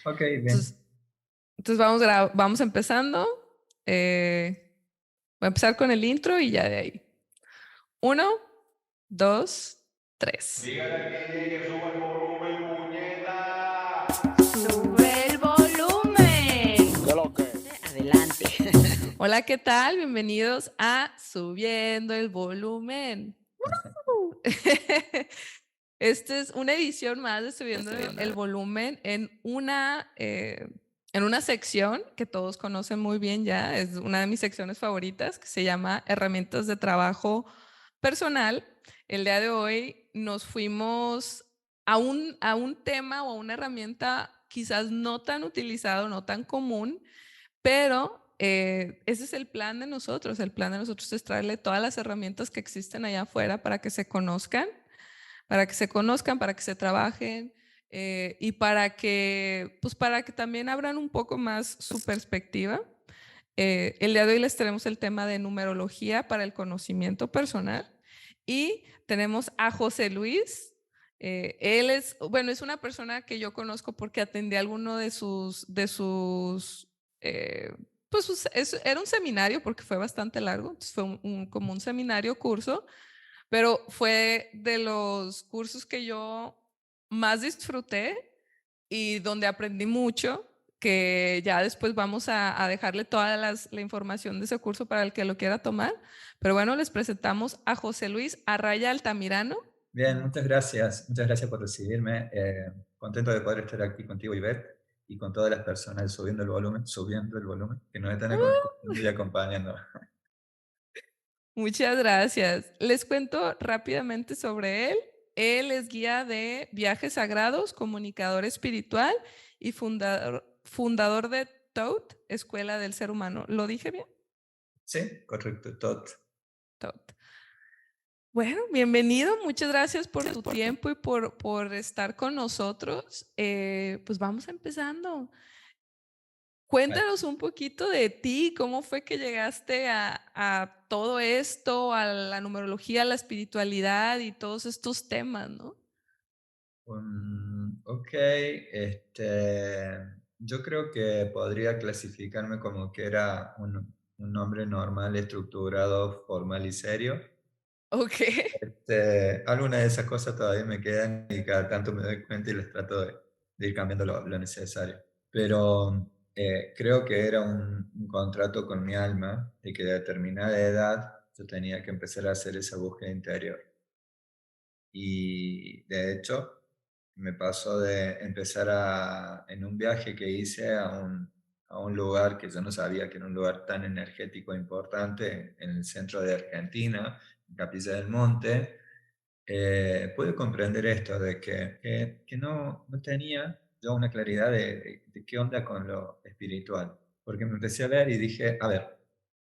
Ok, bien. Entonces, entonces vamos empezando. Voy a empezar con el intro y ya de ahí. Uno, dos, tres. Dígale al DJ que suba el volumen, puñeta. Sube el volumen. ¿Qué lo que? Adelante. Hola, ¿qué tal? Bienvenidos a Subiendo el Volumen. ¡Woo! Esta es una edición más de Subiendo el Volumen en una sección que todos conocen muy bien ya. Es una de mis secciones favoritas que se llama Herramientas de Trabajo Personal. El día de hoy nos fuimos a un tema o a una herramienta quizás no tan utilizado, no tan común, pero ese es el plan de nosotros. El plan de nosotros es traerle todas las herramientas que existen allá afuera para que se conozcan, para que se trabajen y para que también abran un poco más su perspectiva. El día de hoy les tenemos el tema de numerología para el conocimiento personal y tenemos a José Luis. Él es una persona que yo conozco porque atendí alguno eh, era un seminario porque fue bastante largo, entonces fue como un seminario curso, pero fue de los cursos que yo más disfruté y donde aprendí mucho, que ya después vamos a dejarle toda la información de ese curso para el que lo quiera tomar. Pero bueno, les presentamos a José Luis Arraya Altamirano. Bien, muchas gracias. Muchas gracias por recibirme. Contento de poder estar aquí contigo, Ivette, y con todas las personas de subiendo el volumen, que nos están escuchando y acompañando. Muchas gracias. Les cuento rápidamente sobre él. Él es guía de viajes sagrados, comunicador espiritual y fundador de TOT, Escuela del Ser Humano. ¿Lo dije bien? Sí, correcto, Tot. TOT. Bueno, bienvenido. Muchas gracias por tu tiempo y por estar con nosotros. Pues vamos empezando. Bueno, Cuéntanos un poquito de ti, cómo fue que llegaste a todo esto, a la numerología, a la espiritualidad y todos estos temas, ¿no? ok, yo creo que podría clasificarme como que era un hombre normal, estructurado, formal y serio. Ok. Algunas de esas cosas todavía me quedan y cada tanto me doy cuenta y les trato de ir cambiando lo necesario. Pero creo que era un contrato con mi alma y que a determinada edad yo tenía que empezar a hacer esa búsqueda interior. Y de hecho, me pasó de empezar en un viaje que hice a un lugar que yo no sabía que era un lugar tan energético e importante en el centro de Argentina, en Capilla del Monte. Pude comprender esto de que no tenía yo una claridad de qué onda con lo espiritual. Porque me empecé a ver y dije, a ver,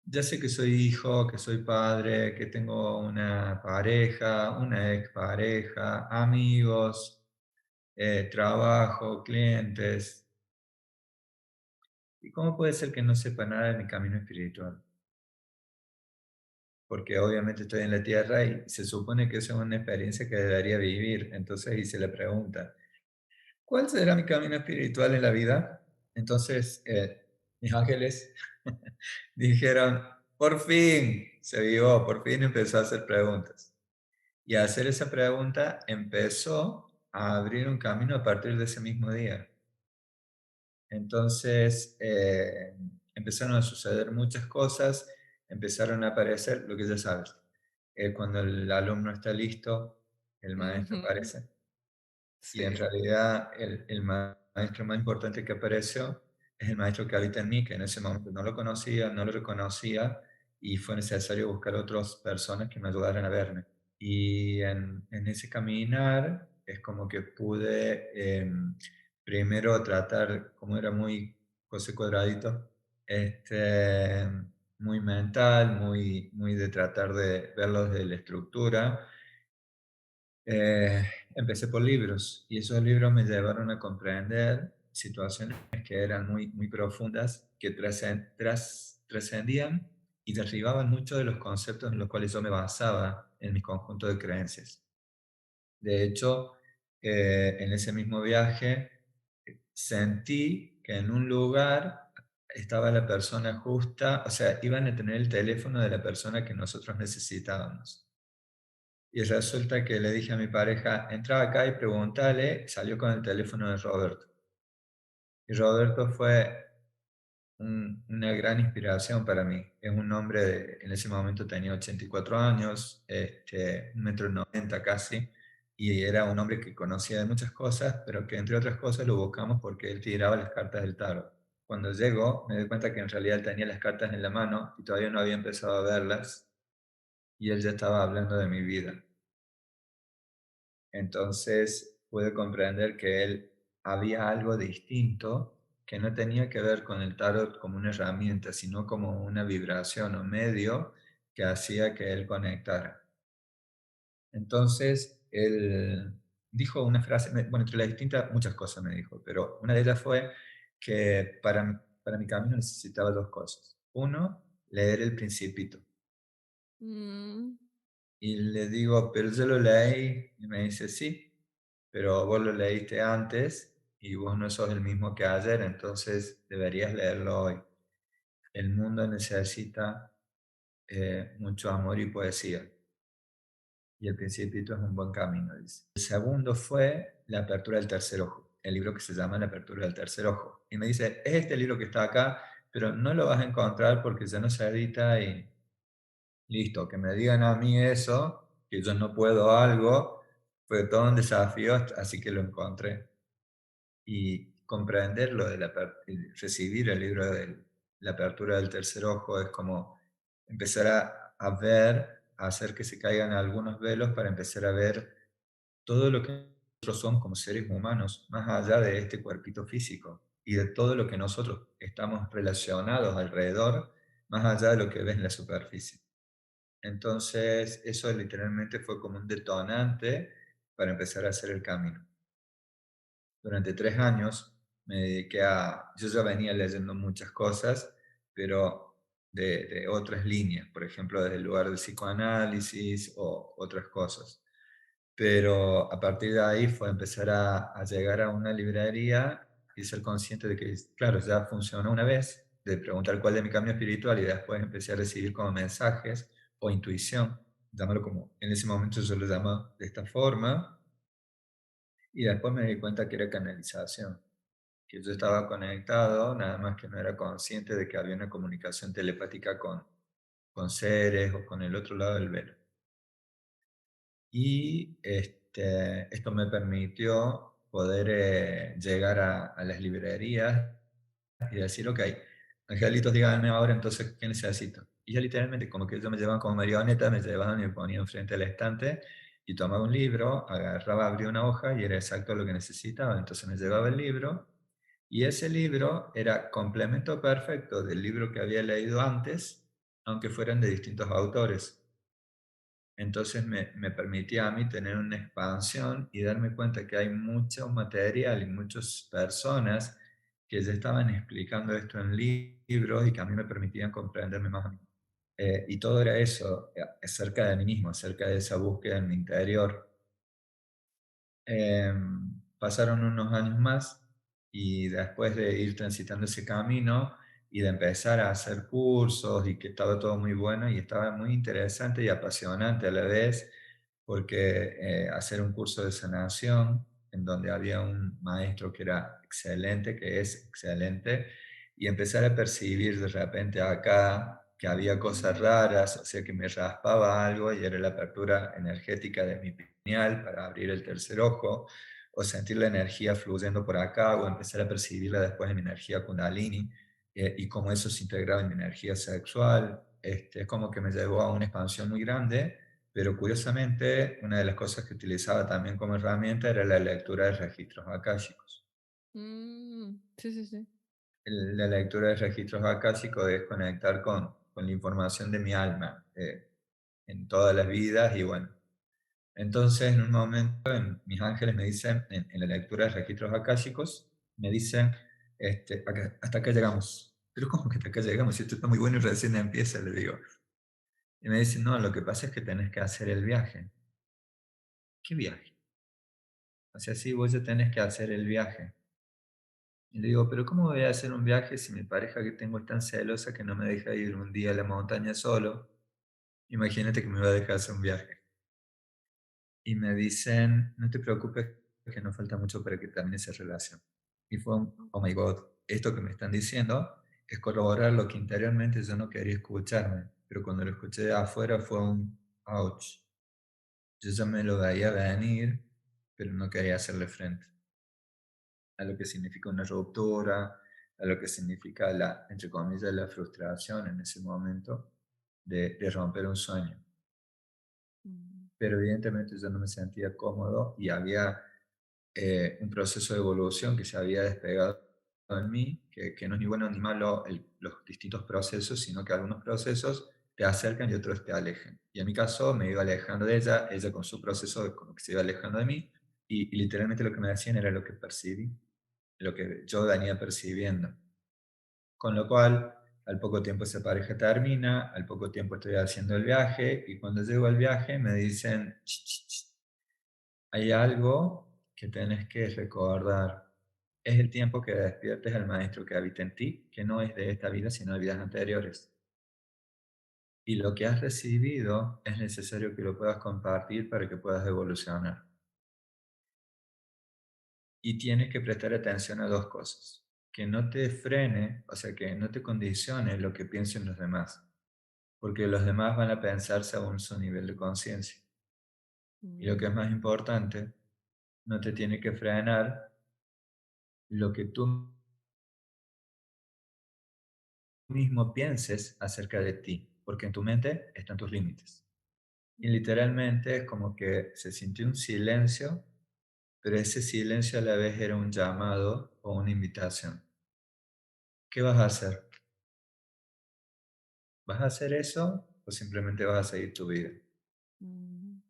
ya sé que soy hijo, que soy padre, que tengo una pareja, una expareja, amigos, trabajo, clientes. ¿Y cómo puede ser que no sepa nada de mi camino espiritual? Porque obviamente estoy en la tierra y se supone que esa es una experiencia que debería vivir. Entonces hice la pregunta, ¿cuál será mi camino espiritual en la vida? Entonces mis ángeles dijeron, por fin se vio, por fin empezó a hacer preguntas. Y a hacer esa pregunta empezó a abrir un camino a partir de ese mismo día. Entonces empezaron a suceder muchas cosas, empezaron a aparecer lo que ya sabes. Cuando el alumno está listo, el maestro Ujú. aparece. Y en Sí. realidad el maestro más importante que apareció es el maestro que habita en mí, que en ese momento no lo conocía, no lo reconocía, y fue necesario buscar otras personas que me ayudaran a verme. Y en ese caminar es como que pude primero tratar, como era muy José Cuadradito, muy mental, muy de tratar de verlo desde la estructura. Empecé por libros y esos libros me llevaron a comprender situaciones que eran muy profundas, que trascendían y derribaban muchos de los conceptos en los cuales yo me basaba en mi conjunto de creencias. De hecho, en ese mismo viaje sentí que en un lugar estaba la persona justa, o sea, iban a tener el teléfono de la persona que nosotros necesitábamos. Y resulta que le dije a mi pareja, entra acá y pregúntale, salió con el teléfono de Roberto. Y Roberto fue una gran inspiración para mí. Es un hombre, en ese momento tenía 84 años, 1,90 m casi, y era un hombre que conocía de muchas cosas, pero que entre otras cosas lo buscamos porque él tiraba las cartas del tarot. Cuando llegó, me di cuenta que en realidad él tenía las cartas en la mano y todavía no había empezado a verlas, y él ya estaba hablando de mi vida. Entonces pude comprender que él había algo distinto que no tenía que ver con el tarot como una herramienta, sino como una vibración o medio que hacía que él conectara. Entonces él dijo una frase, bueno, entre las distintas, muchas cosas me dijo, pero una de ellas fue que para mi camino necesitaba dos cosas. Uno, leer El Principito. Mm, Y le digo, pero yo lo leí, y me dice, sí, pero vos lo leíste antes y vos no sos el mismo que ayer, entonces deberías leerlo hoy. El mundo necesita mucho amor y poesía, y El Principito es un buen camino, dice. El segundo fue La apertura del tercer ojo, el libro que se llama La apertura del tercer ojo. Y me dice, es este libro que está acá, pero no lo vas a encontrar porque ya no se edita y listo, que me digan a mí eso, que yo no puedo algo, fue todo un desafío, así que lo encontré. Y comprender lo de y recibir el libro de la apertura del tercer ojo es como empezar a ver, a hacer que se caigan algunos velos para empezar a ver todo lo que nosotros somos como seres humanos, más allá de este cuerpito físico y de todo lo que nosotros estamos relacionados alrededor, más allá de lo que ves en la superficie. Entonces, eso literalmente fue como un detonante para empezar a hacer el camino. Durante 3 años me dediqué yo ya venía leyendo muchas cosas, pero de otras líneas, por ejemplo, desde el lugar del psicoanálisis o otras cosas. Pero a partir de ahí fue empezar a llegar a una librería y ser consciente de que, claro, ya funcionó una vez, de preguntar cuál es mi cambio espiritual y después empecé a recibir como mensajes o intuición, llámalo como, en ese momento yo lo llamo de esta forma, y después me di cuenta que era canalización, que yo estaba conectado, nada más que no era consciente de que había una comunicación telepática con seres o con el otro lado del velo. Y esto me permitió poder llegar a las librerías y decir, ok, angelitos, díganme ahora entonces qué necesito. Y ya literalmente, como que ellos me llevaban como marioneta, me llevaban y me ponían frente al estante y tomaba un libro, agarraba, abría una hoja y era exacto lo que necesitaba. Entonces me llevaba el libro y ese libro era complemento perfecto del libro que había leído antes, aunque fueran de distintos autores. Entonces me permitía a mí tener una expansión y darme cuenta que hay mucho material y muchas personas que ya estaban explicando esto en libros y que a mí me permitían comprenderme más a mí. Y todo era eso, acerca de mí mismo, acerca de esa búsqueda en mi interior. Pasaron unos años más y después de ir transitando ese camino y de empezar a hacer cursos y que estaba todo muy bueno y estaba muy interesante y apasionante a la vez, porque hacer un curso de sanación en donde había un maestro que era excelente, que es excelente, y empezar a percibir de repente acá que había cosas raras, o sea que me raspaba algo y era la apertura energética de mi pineal para abrir el tercer ojo, o sentir la energía fluyendo por acá, o empezar a percibirla después en mi energía kundalini, y cómo eso se integraba en mi energía sexual. Es como que me llevó a una expansión muy grande, pero curiosamente una de las cosas que utilizaba también como herramienta era la lectura de registros akáshicos. sí, sí, sí. La lectura de registros akáshicos es conectar con la información de mi alma en todas las vidas y bueno. Entonces, en un momento, mis ángeles me dicen, en la lectura de registros akáshicos, me dicen, hasta acá llegamos. Pero ¿cómo que hasta acá llegamos? Si esto está muy bueno y recién empieza, le digo. Y me dicen, no, lo que pasa es que tenés que hacer el viaje. ¿Qué viaje? O sea, sí, vos ya tenés que hacer el viaje. Y le digo, pero ¿cómo voy a hacer un viaje si mi pareja que tengo es tan celosa que no me deja ir un día a la montaña solo? Imagínate que me va a dejar hacer un viaje. Y me dicen, no te preocupes, que no falta mucho para que termine esa relación. Y fue un, oh my God, esto que me están diciendo es corroborar lo que interiormente yo no quería escucharme, pero cuando lo escuché de afuera fue un ouch. Yo ya me lo veía venir, pero no quería hacerle frente a lo que significa una ruptura, a lo que significa la, entre comillas, la frustración en ese momento de romper un sueño. Mm, Pero evidentemente yo no me sentía cómodo y había un proceso de evolución que se había despegado en mí, que no es ni bueno ni malo los distintos procesos, sino que algunos procesos te acercan y otros te alejan. Y en mi caso me iba alejando de ella, ella con su proceso como que se iba alejando de mí, y literalmente lo que me decían era lo que percibí, lo que yo venía percibiendo. Con lo cual, al poco tiempo esa pareja termina, al poco tiempo estoy haciendo el viaje, y cuando llego al viaje me dicen, "Ch, ch, ch, hay algo que tienes que recordar. Es el tiempo que despiertes al maestro que habita en ti, que no es de esta vida, sino de vidas anteriores. Y lo que has recibido es necesario que lo puedas compartir para que puedas evolucionar. Y tienes que prestar atención a dos cosas. Que no te frene, o sea, que no te condicione lo que piensen los demás, porque los demás van a pensar según su nivel de conciencia. Y lo que es mm, más importante, no te tiene que frenar lo que tú mismo pienses acerca de ti, porque en tu mente están tus límites. Y literalmente es como que se sintió un silencio, pero ese silencio a la vez era un llamado o una invitación. ¿Qué vas a hacer? ¿Vas a hacer eso o simplemente vas a seguir tu vida? mm,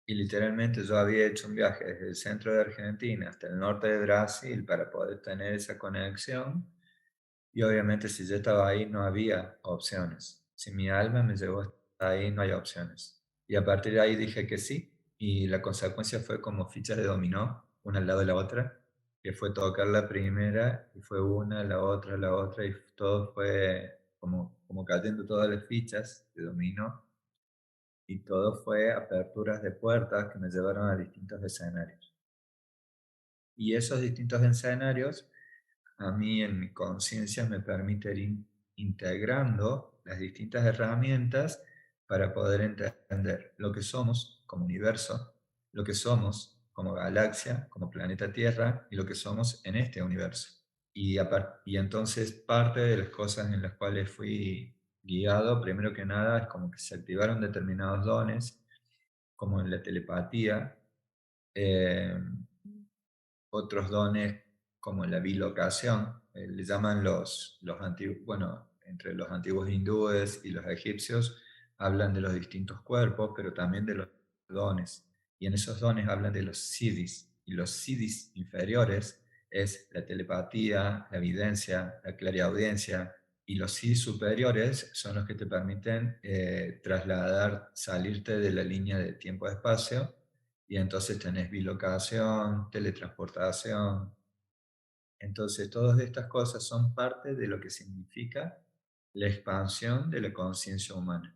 Y literalmente yo había hecho un viaje desde el centro de Argentina hasta el norte de Brasil para poder tener esa conexión. Y obviamente si yo estaba ahí no había opciones. Si mi alma me llevó hasta ahí no hay opciones. Y a partir de ahí dije que sí. Y la consecuencia fue como fichas de dominó, una al lado de la otra, que fue tocar la primera y fue una, la otra y todo fue como cayendo todas las fichas de dominó y todo fue aperturas de puertas que me llevaron a distintos escenarios. Y esos distintos escenarios a mí en mi conciencia me permite ir integrando las distintas herramientas para poder entender lo que somos como universo, lo que somos como galaxia, como planeta Tierra y lo que somos en este universo. Y entonces parte de las cosas en las cuales fui guiado, primero que nada, es como que se activaron determinados dones, como en la telepatía, eh, otros dones como la bilocación, le llaman los antiguos, bueno, entre los antiguos hindúes y los egipcios hablan de los distintos cuerpos, pero también de los dones. Y en esos dones hablan de los siddhis, y los siddhis inferiores es la telepatía, la evidencia, la clariaudiencia, y los siddhis superiores son los que te permiten trasladar, salirte de la línea de tiempo-espacio y entonces tenés bilocación, teletransportación. Entonces, todas estas cosas son parte de lo que significa la expansión de la conciencia humana.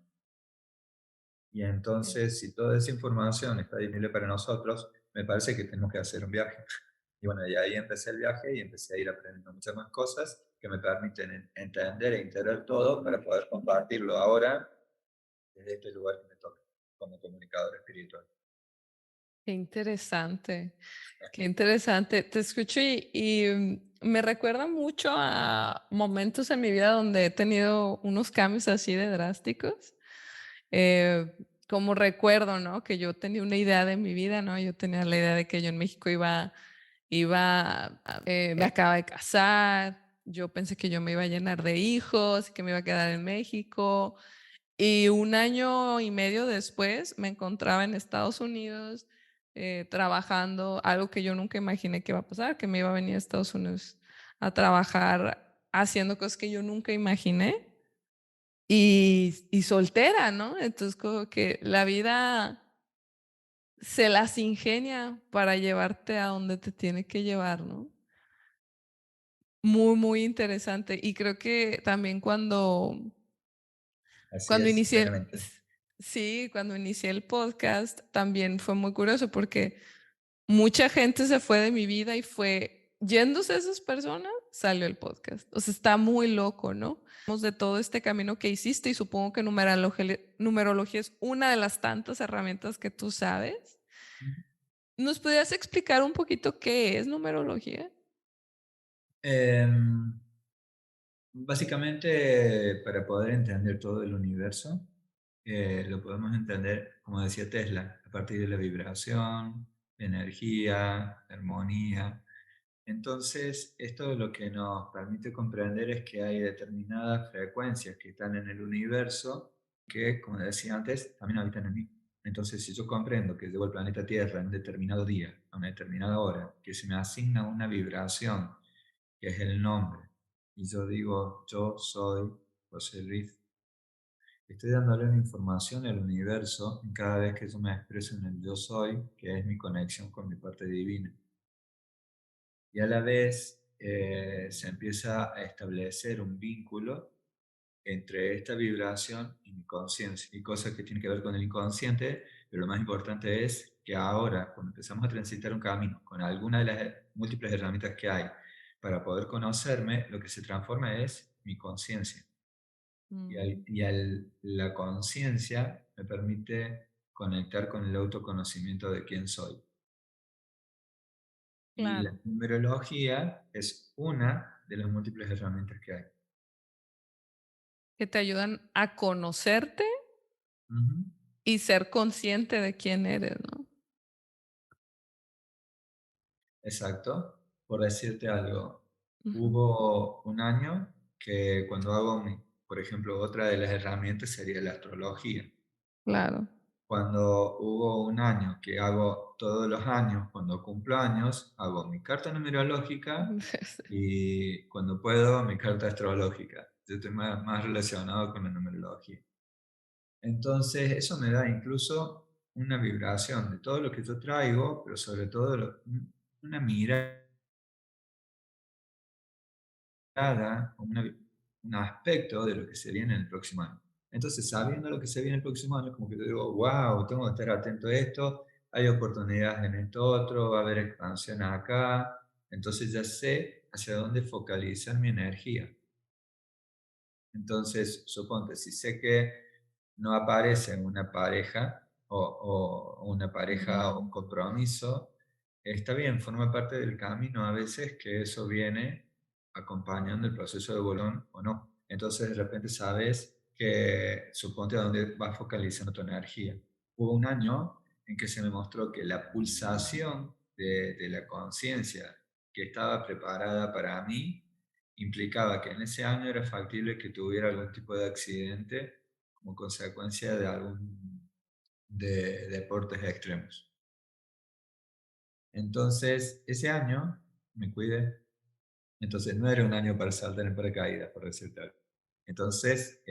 Y mm. entonces, si toda esa información está disponible para nosotros, me parece que tenemos que hacer un viaje. Y bueno, y ahí empecé el viaje y empecé a ir aprendiendo muchas más cosas que me permiten entender e integrar todo para poder compartirlo ahora desde este lugar que me toca, como comunicador espiritual. Qué interesante, qué interesante. Te escucho me recuerda mucho a momentos en mi vida donde he tenido unos cambios así de drásticos. Eh, Como recuerdo, ¿no? Que yo tenía una idea de mi vida, ¿no? Yo tenía la idea de que yo en México me acaba de casar, yo pensé que yo me iba a llenar de hijos, que me iba a quedar en México. Y un año y medio después me encontraba en Estados Unidos trabajando, algo que yo nunca imaginé que iba a pasar, que me iba a venir a Estados Unidos a trabajar haciendo cosas que yo nunca imaginé y soltera, ¿no? Entonces como que la vida se las ingenia para llevarte a donde te tiene que llevar, ¿no? muy, muy interesante. Y creo que también Así cuando es, inicié, plenamente. sí, cuando inicié el podcast, también fue muy curioso porque mucha gente se fue de mi vida y fue yéndose esas personas, salió el podcast. O sea, está muy loco, ¿no? Hablamos de todo este camino que hiciste y supongo que numerología es una de las tantas herramientas que tú sabes. ¿Nos podrías explicar un poquito qué es numerología? Em, Básicamente, para poder entender todo el universo, lo podemos entender, como decía Tesla, a partir de la vibración, la energía, la armonía. Entonces, esto lo que nos permite comprender es que hay determinadas frecuencias que están en el universo que, como decía antes, también habitan en mí. Entonces, si yo comprendo que llego al planeta Tierra en un determinado día, a una determinada hora, que se me asigna una vibración, que es el nombre, y yo digo, yo soy José Luis, estoy dándole una información al universo en cada vez que yo me expreso en el yo soy, que es mi conexión con mi parte divina. Y a la vez se empieza a establecer un vínculo entre esta vibración y mi conciencia, y cosas que tienen que ver con el inconsciente, pero lo más importante es que ahora, cuando empezamos a transitar un camino con alguna de las múltiples herramientas que hay para poder conocerme, lo que se transforma es mi conciencia. Mm, La conciencia me permite conectar con el autoconocimiento de quién soy. Y la claro, numerología es una de las múltiples herramientas que hay. que te ayudan a conocerte Ujú. y ser consciente de quién eres, ¿no? Exacto. Por decirte algo, Ujú, hubo un año que cuando hago, por ejemplo, otra de las herramientas sería la astrología. claro. Cuando hubo un año que hago todos los años, cuando cumplo años, hago mi carta numerológica y cuando puedo, mi carta astrológica. Yo estoy más relacionado con la numerología. Entonces, eso me da incluso una vibración de todo lo que yo traigo, pero sobre todo una mirada, como un aspecto de lo que se viene en el próximo año. Entonces, sabiendo lo que se viene el próximo año, como que yo digo, wow, tengo que estar atento a esto, hay oportunidades en esto otro, va a haber expansión acá. Entonces ya sé hacia dónde focalizar mi energía. Entonces, suponte, si sé que no aparece una pareja o una pareja o un Mm, compromiso, está bien, forma parte del camino a veces que eso viene acompañando el proceso de evolución o no. Entonces, de repente sabes que suponte a dónde vas focalizando tu energía. Hubo un año en que se me mostró que la pulsación de la conciencia que estaba preparada para mí implicaba que en ese año era factible que tuviera algún tipo de accidente como consecuencia de algún de deportes extremos. Entonces, ese año me cuidé. Entonces, no era un año para saltar en paracaídas, por decirte algo. Entonces,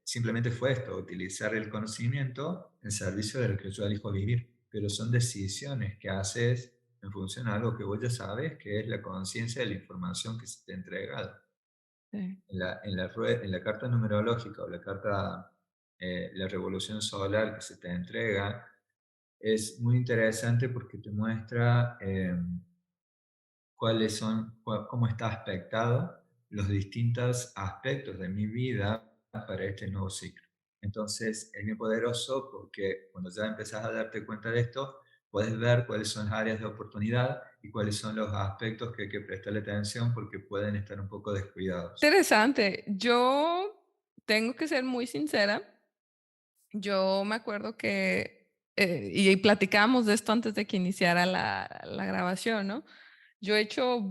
simplemente fue esto, utilizar el conocimiento en servicio de lo que yo elijo vivir. Pero son decisiones que haces en función a algo que vos ya sabes, que es la conciencia de la información que se te ha entregado. sí. En la carta numerológica o la carta, la revolución solar que se te entrega, es muy interesante porque te muestra cuáles son, cómo está aspectado los distintos aspectos de mi vida para este nuevo ciclo. Entonces, es muy poderoso porque cuando ya empezás a darte cuenta de esto, puedes ver cuáles son las áreas de oportunidad y cuáles son los aspectos que hay que prestarle atención porque pueden estar un poco descuidados. Interesante. Yo tengo que ser muy sincera. Yo me acuerdo que, y platicábamos de esto antes de que iniciara la grabación, ¿no? Yo he hecho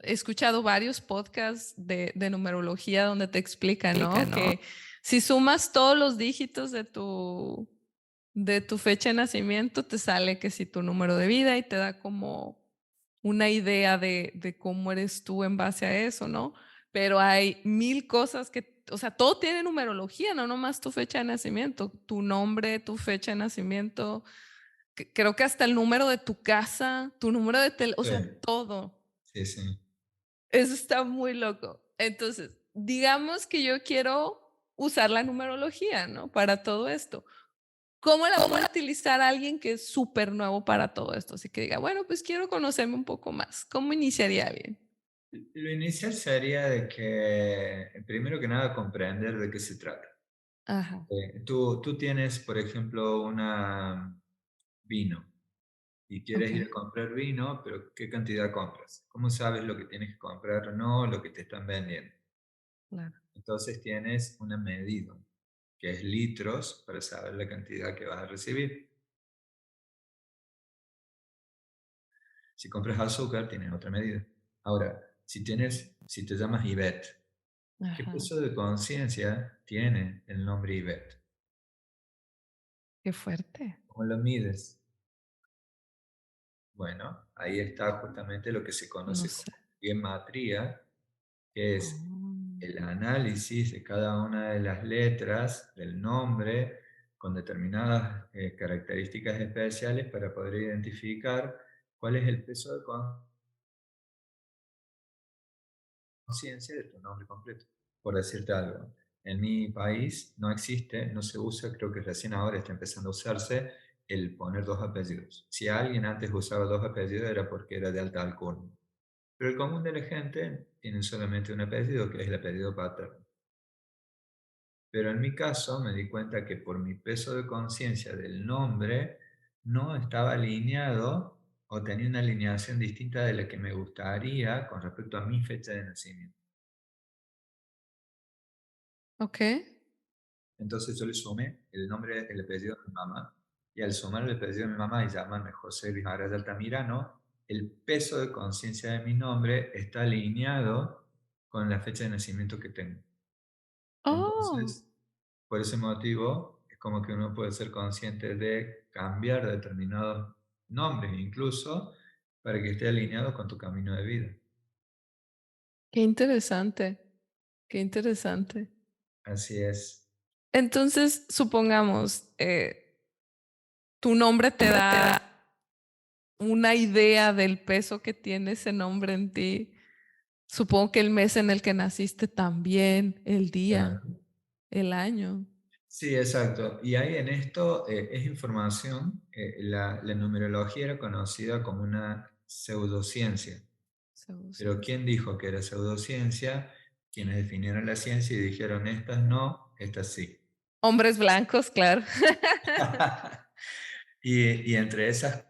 he escuchado varios podcasts de numerología donde te explican, ¿no? Que si sumas todos los dígitos de tu fecha de nacimiento, te sale que si tu número de vida y te da como una idea de cómo eres tú en base a eso, ¿no? Pero hay mil cosas que, o sea, todo tiene numerología, no nomás tu fecha de nacimiento, tu nombre, tu fecha de nacimiento, creo que hasta el número de tu casa, tu número de teléfono, o Sí, sea, todo. Sí, sí. Eso está muy loco. Entonces, digamos que yo quiero usar la numerología, ¿no? Para todo esto. ¿Cómo la puede utilizar alguien que es súper nuevo para todo esto? Así que diga, bueno, pues quiero conocerme un poco más. ¿Cómo iniciaría alguien? Lo inicial sería de que, primero que nada, comprender de qué se trata. Ajá, Tú tienes, por ejemplo, una vino y quieres ir a okey, comprar vino, pero ¿qué cantidad compras? ¿Cómo sabes lo que tienes que comprar o no, lo que te están vendiendo? claro. Entonces tienes una medida, que es litros, para saber la cantidad que vas a recibir. Si compras azúcar, tienes otra medida. Ahora, si te llamas Ivette, ¿qué Ajá, peso de conciencia tiene el nombre Ivette? qué fuerte. ¿Cómo lo mides? Bueno, ahí está justamente lo que se No conoce sé. como gematría, que es Oh, el análisis de cada una de las letras del nombre con determinadas características especiales para poder identificar cuál es el peso de conciencia de tu nombre completo. Por decirte algo, en mi país no existe, no se usa, creo que recién ahora está empezando a usarse el poner dos apellidos. Si alguien antes usaba dos apellidos era porque era de alta alcurnia. Pero el común de la gente tiene solamente un apellido, que es el apellido paterno. Pero en mi caso me di cuenta que por mi peso de conciencia del nombre no estaba alineado o tenía una alineación distinta de la que me gustaría con respecto a mi fecha de nacimiento. okey. Entonces yo le sumé el nombre, el apellido de mi mamá, y al sumar el apellido de mi mamá y llamarme José Luis María de Altamirano, el peso de conciencia de mi nombre está alineado con la fecha de nacimiento que tengo. Oh, Entonces, por ese motivo, es como que uno puede ser consciente de cambiar determinados nombres incluso para que esté alineado con tu camino de vida. qué interesante, qué interesante. Así es. Entonces, supongamos, tu nombre te da una idea del peso que tiene ese nombre en ti. Supongo que el mes en el que naciste también, el día, Claro. el año. Sí, exacto. Y ahí en esto es información, la numerología era conocida como una pseudociencia. Pero Pseudociencia. ¿quién dijo que era pseudociencia? Quienes definieron la ciencia y dijeron estas no, estas sí. Hombres blancos, claro. Y entre esas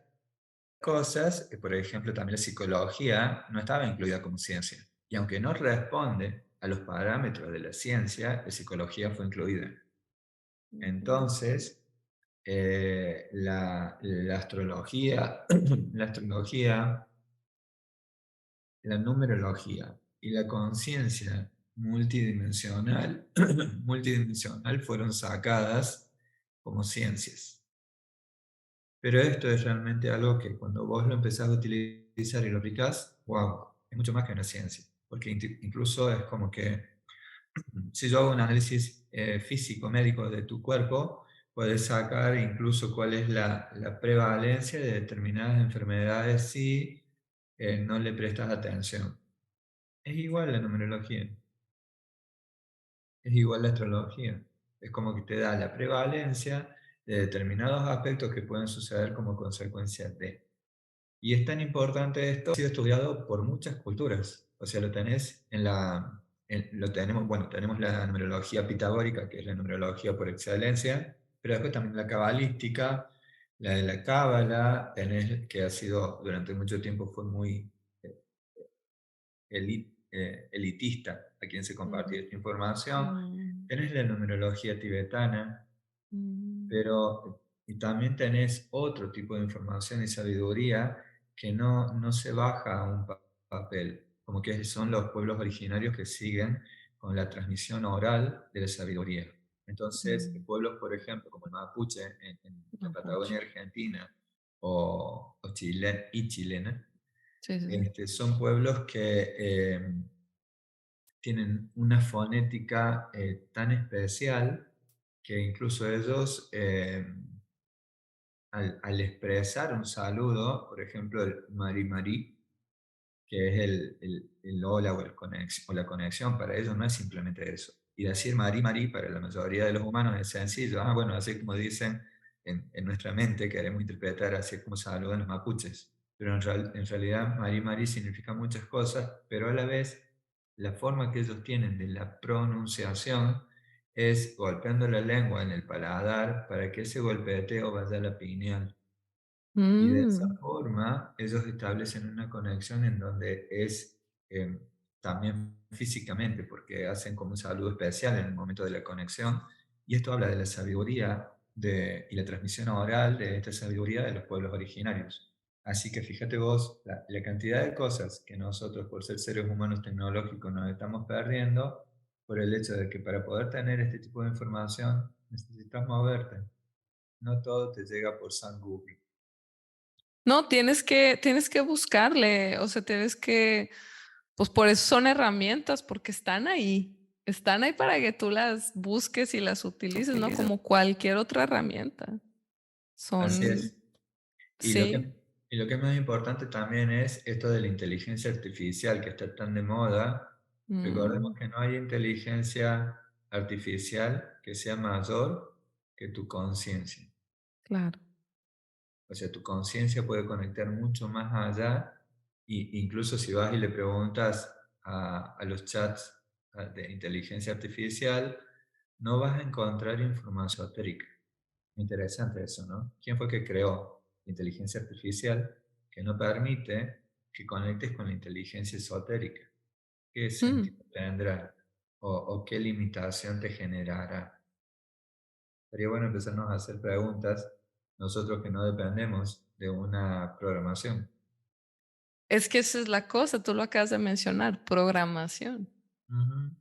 cosas, por ejemplo, también la psicología no estaba incluida como ciencia. Y aunque no responde a los parámetros de la ciencia, la psicología fue incluida. Ujú, Entonces, la astrología, la astrología, la numerología y la conciencia multidimensional, multidimensional fueron sacadas como ciencias. Pero esto es realmente algo que cuando vos lo empezás a utilizar y lo aplicás, wow, es mucho más que una ciencia. Porque incluso es como que si yo hago un análisis físico, médico de tu cuerpo, puedes sacar incluso cuál es la prevalencia de determinadas enfermedades si no le prestas atención. Es igual la numerología, es igual la astrología. Es como que te da la prevalencia de determinados aspectos que pueden suceder como consecuencia de. Y es tan importante esto, ha sido estudiado por muchas culturas. O sea, lo tenés lo tenemos, bueno, tenemos la numerología pitagórica, que es la numerología por excelencia, pero después también la cabalística, la de la cábala, tenés, que ha sido, durante mucho tiempo fue muy eh, elitista a quien se ujú. compartía esta información. Mm, Tenés la numerología tibetana, mm, pero y también tenés otro tipo de información y sabiduría que no se baja a un papel, como que son los pueblos originarios que siguen con la transmisión oral de la sabiduría. Entonces, mm. pueblos, por ejemplo, como el mapuche en la Mapache. Patagonia Argentina o Chile y chilena, Sí, sí, sí. son pueblos que tienen una fonética tan especial que incluso ellos, al expresar un saludo, por ejemplo, el mari mari, que es el hola o, o la conexión. Para ellos no es simplemente eso. Y decir Mari Mari para la mayoría de los humanos es sencillo. Ah, bueno, así como dicen en nuestra mente, queremos interpretar así como saludan los mapuches. Pero en realidad Mari Mari significa muchas cosas, pero a la vez la forma que ellos tienen de la pronunciación es golpeando la lengua en el paladar para que ese golpeteo vaya a la pineal. Y de esa Mm, forma ellos establecen una conexión en donde es eh, también físicamente, porque hacen como un saludo especial en el momento de la conexión. Y esto habla de la sabiduría y la transmisión oral de esta sabiduría de los pueblos originarios. Así que fíjate vos la cantidad de cosas que nosotros, por ser seres humanos tecnológicos, nos estamos perdiendo por el hecho de que para poder tener este tipo de información necesitas moverte. No todo te llega por San Google. no, tienes que buscarle, o sea, pues por eso son herramientas, porque están ahí para que tú las busques y las utilices, ¿no? Como cualquier otra herramienta. Así es. Son, Y lo que, sí, y lo que es más importante también es esto de la inteligencia artificial que está tan de moda. Recordemos mm, que no hay inteligencia artificial que sea mayor que tu conciencia. claro. O sea, tu conciencia puede conectar mucho más allá, y incluso si vas y le preguntas a los chats de inteligencia artificial, no vas a encontrar información esotérica. Interesante eso, ¿no? ¿Quién fue que creó la inteligencia artificial que no permite que conectes con la inteligencia esotérica? ¿Qué Mm. sentido tendrá? O qué limitación te generará? Sería bueno empezarnos a hacer preguntas nosotros que no dependemos de una programación. Es que esa es la cosa, tú lo acabas de mencionar, programación. Ujú.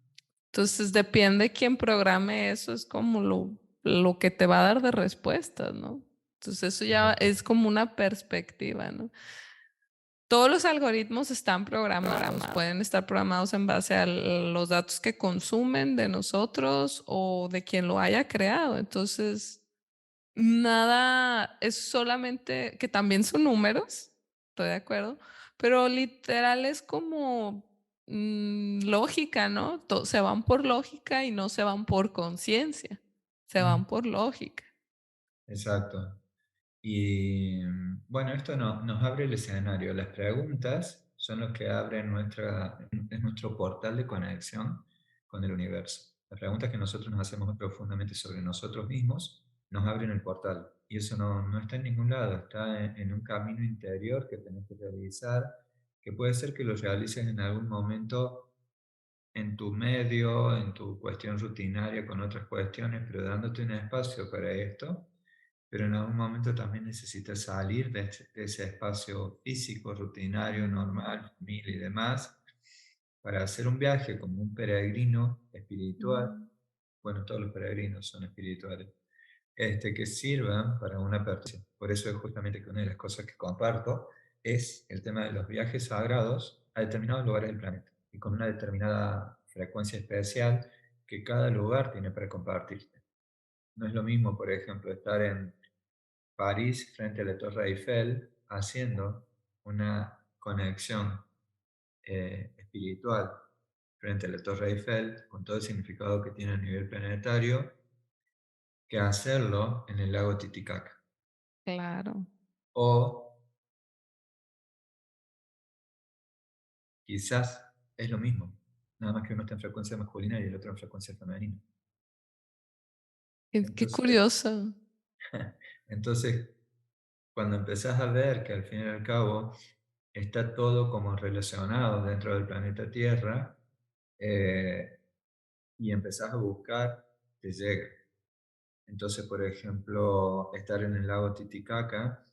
Entonces depende quién programe eso, es como lo que te va a dar de respuestas, ¿no? Entonces eso ya Exacto. es como una perspectiva, ¿no? Todos los algoritmos están programados, pueden estar programados en base a los datos que consumen de nosotros o de quien lo haya creado. Entonces, nada, es solamente que también son números, estoy de acuerdo, pero literal es como lógica, ¿no? Se van por lógica y no se van por conciencia, se Mm, van por lógica. exacto. Y bueno, esto nos abre el escenario. Las preguntas son los que abren es nuestro portal de conexión con el universo. Las preguntas que nosotros nos hacemos muy profundamente sobre nosotros mismos nos abren el portal. Y eso no está en ningún lado, está en un camino interior que tenés que realizar, que puede ser que lo realices en algún momento en tu medio, en tu cuestión rutinaria con otras cuestiones, pero dándote un espacio para esto. Pero en algún momento también necesitas salir de ese espacio físico, rutinario, normal, familia y demás, para hacer un viaje como un peregrino espiritual. Mm. Bueno, todos los peregrinos son espirituales, que sirvan para una persona. Por eso es justamente que una de las cosas que comparto es el tema de los viajes sagrados a determinados lugares del planeta y con una determinada frecuencia especial que cada lugar tiene para compartirte. No es lo mismo, por ejemplo, estar en París frente a la Torre Eiffel haciendo una conexión espiritual frente a la Torre Eiffel con todo el significado que tiene a nivel planetario, que hacerlo en el lago Titicaca. Claro. O quizás es lo mismo, nada más que uno está en frecuencia masculina y el otro en frecuencia femenina. Qué Entonces, curioso. entonces, cuando empezás a ver que al fin y al cabo está todo como relacionado dentro del planeta Tierra, eh, y empezás a buscar, te llega. Entonces, por ejemplo, estar en el lago Titicaca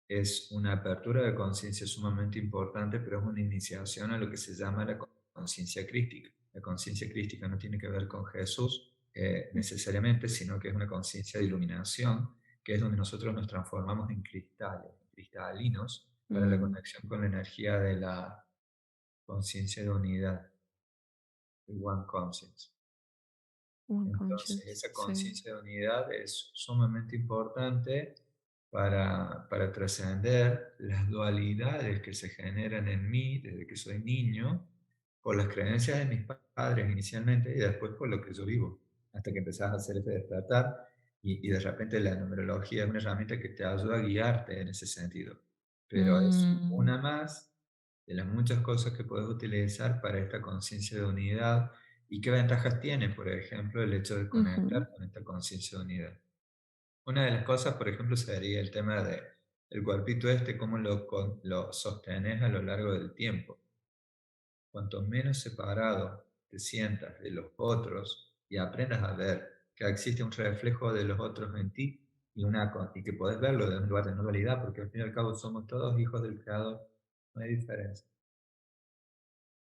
es una apertura de conciencia sumamente importante, pero es una iniciación a lo que se llama la conciencia crística. La conciencia crística no tiene que ver con Jesús necesariamente, sino que es una conciencia de iluminación, que es donde nosotros nos transformamos en cristales, cristalinos, para la Mm, conexión con la energía de la conciencia de unidad, el One Conscience. One Entonces, conscious, esa sí. conciencia de unidad es sumamente importante para trascender las dualidades que se generan en mí desde que soy niño, por las creencias de mis padres inicialmente y después por lo que yo vivo, hasta que empezás a hacer este despertar y de repente la numerología es una herramienta que te ayuda a guiarte en ese sentido, pero es Mm, una más de las muchas cosas que puedes utilizar para esta conciencia de unidad y qué ventajas tiene, por ejemplo, el hecho de ujú. conectar con esta conciencia de unidad. Una de las cosas, por ejemplo, sería el tema de el cuerpito este, cómo lo sostenes a lo largo del tiempo. Cuanto menos separado te sientas de los otros y aprendas a ver que existe un reflejo de los otros en ti y que podés verlo de un lugar de no dualidad, porque al fin y al cabo somos todos hijos del Creador, no hay diferencia.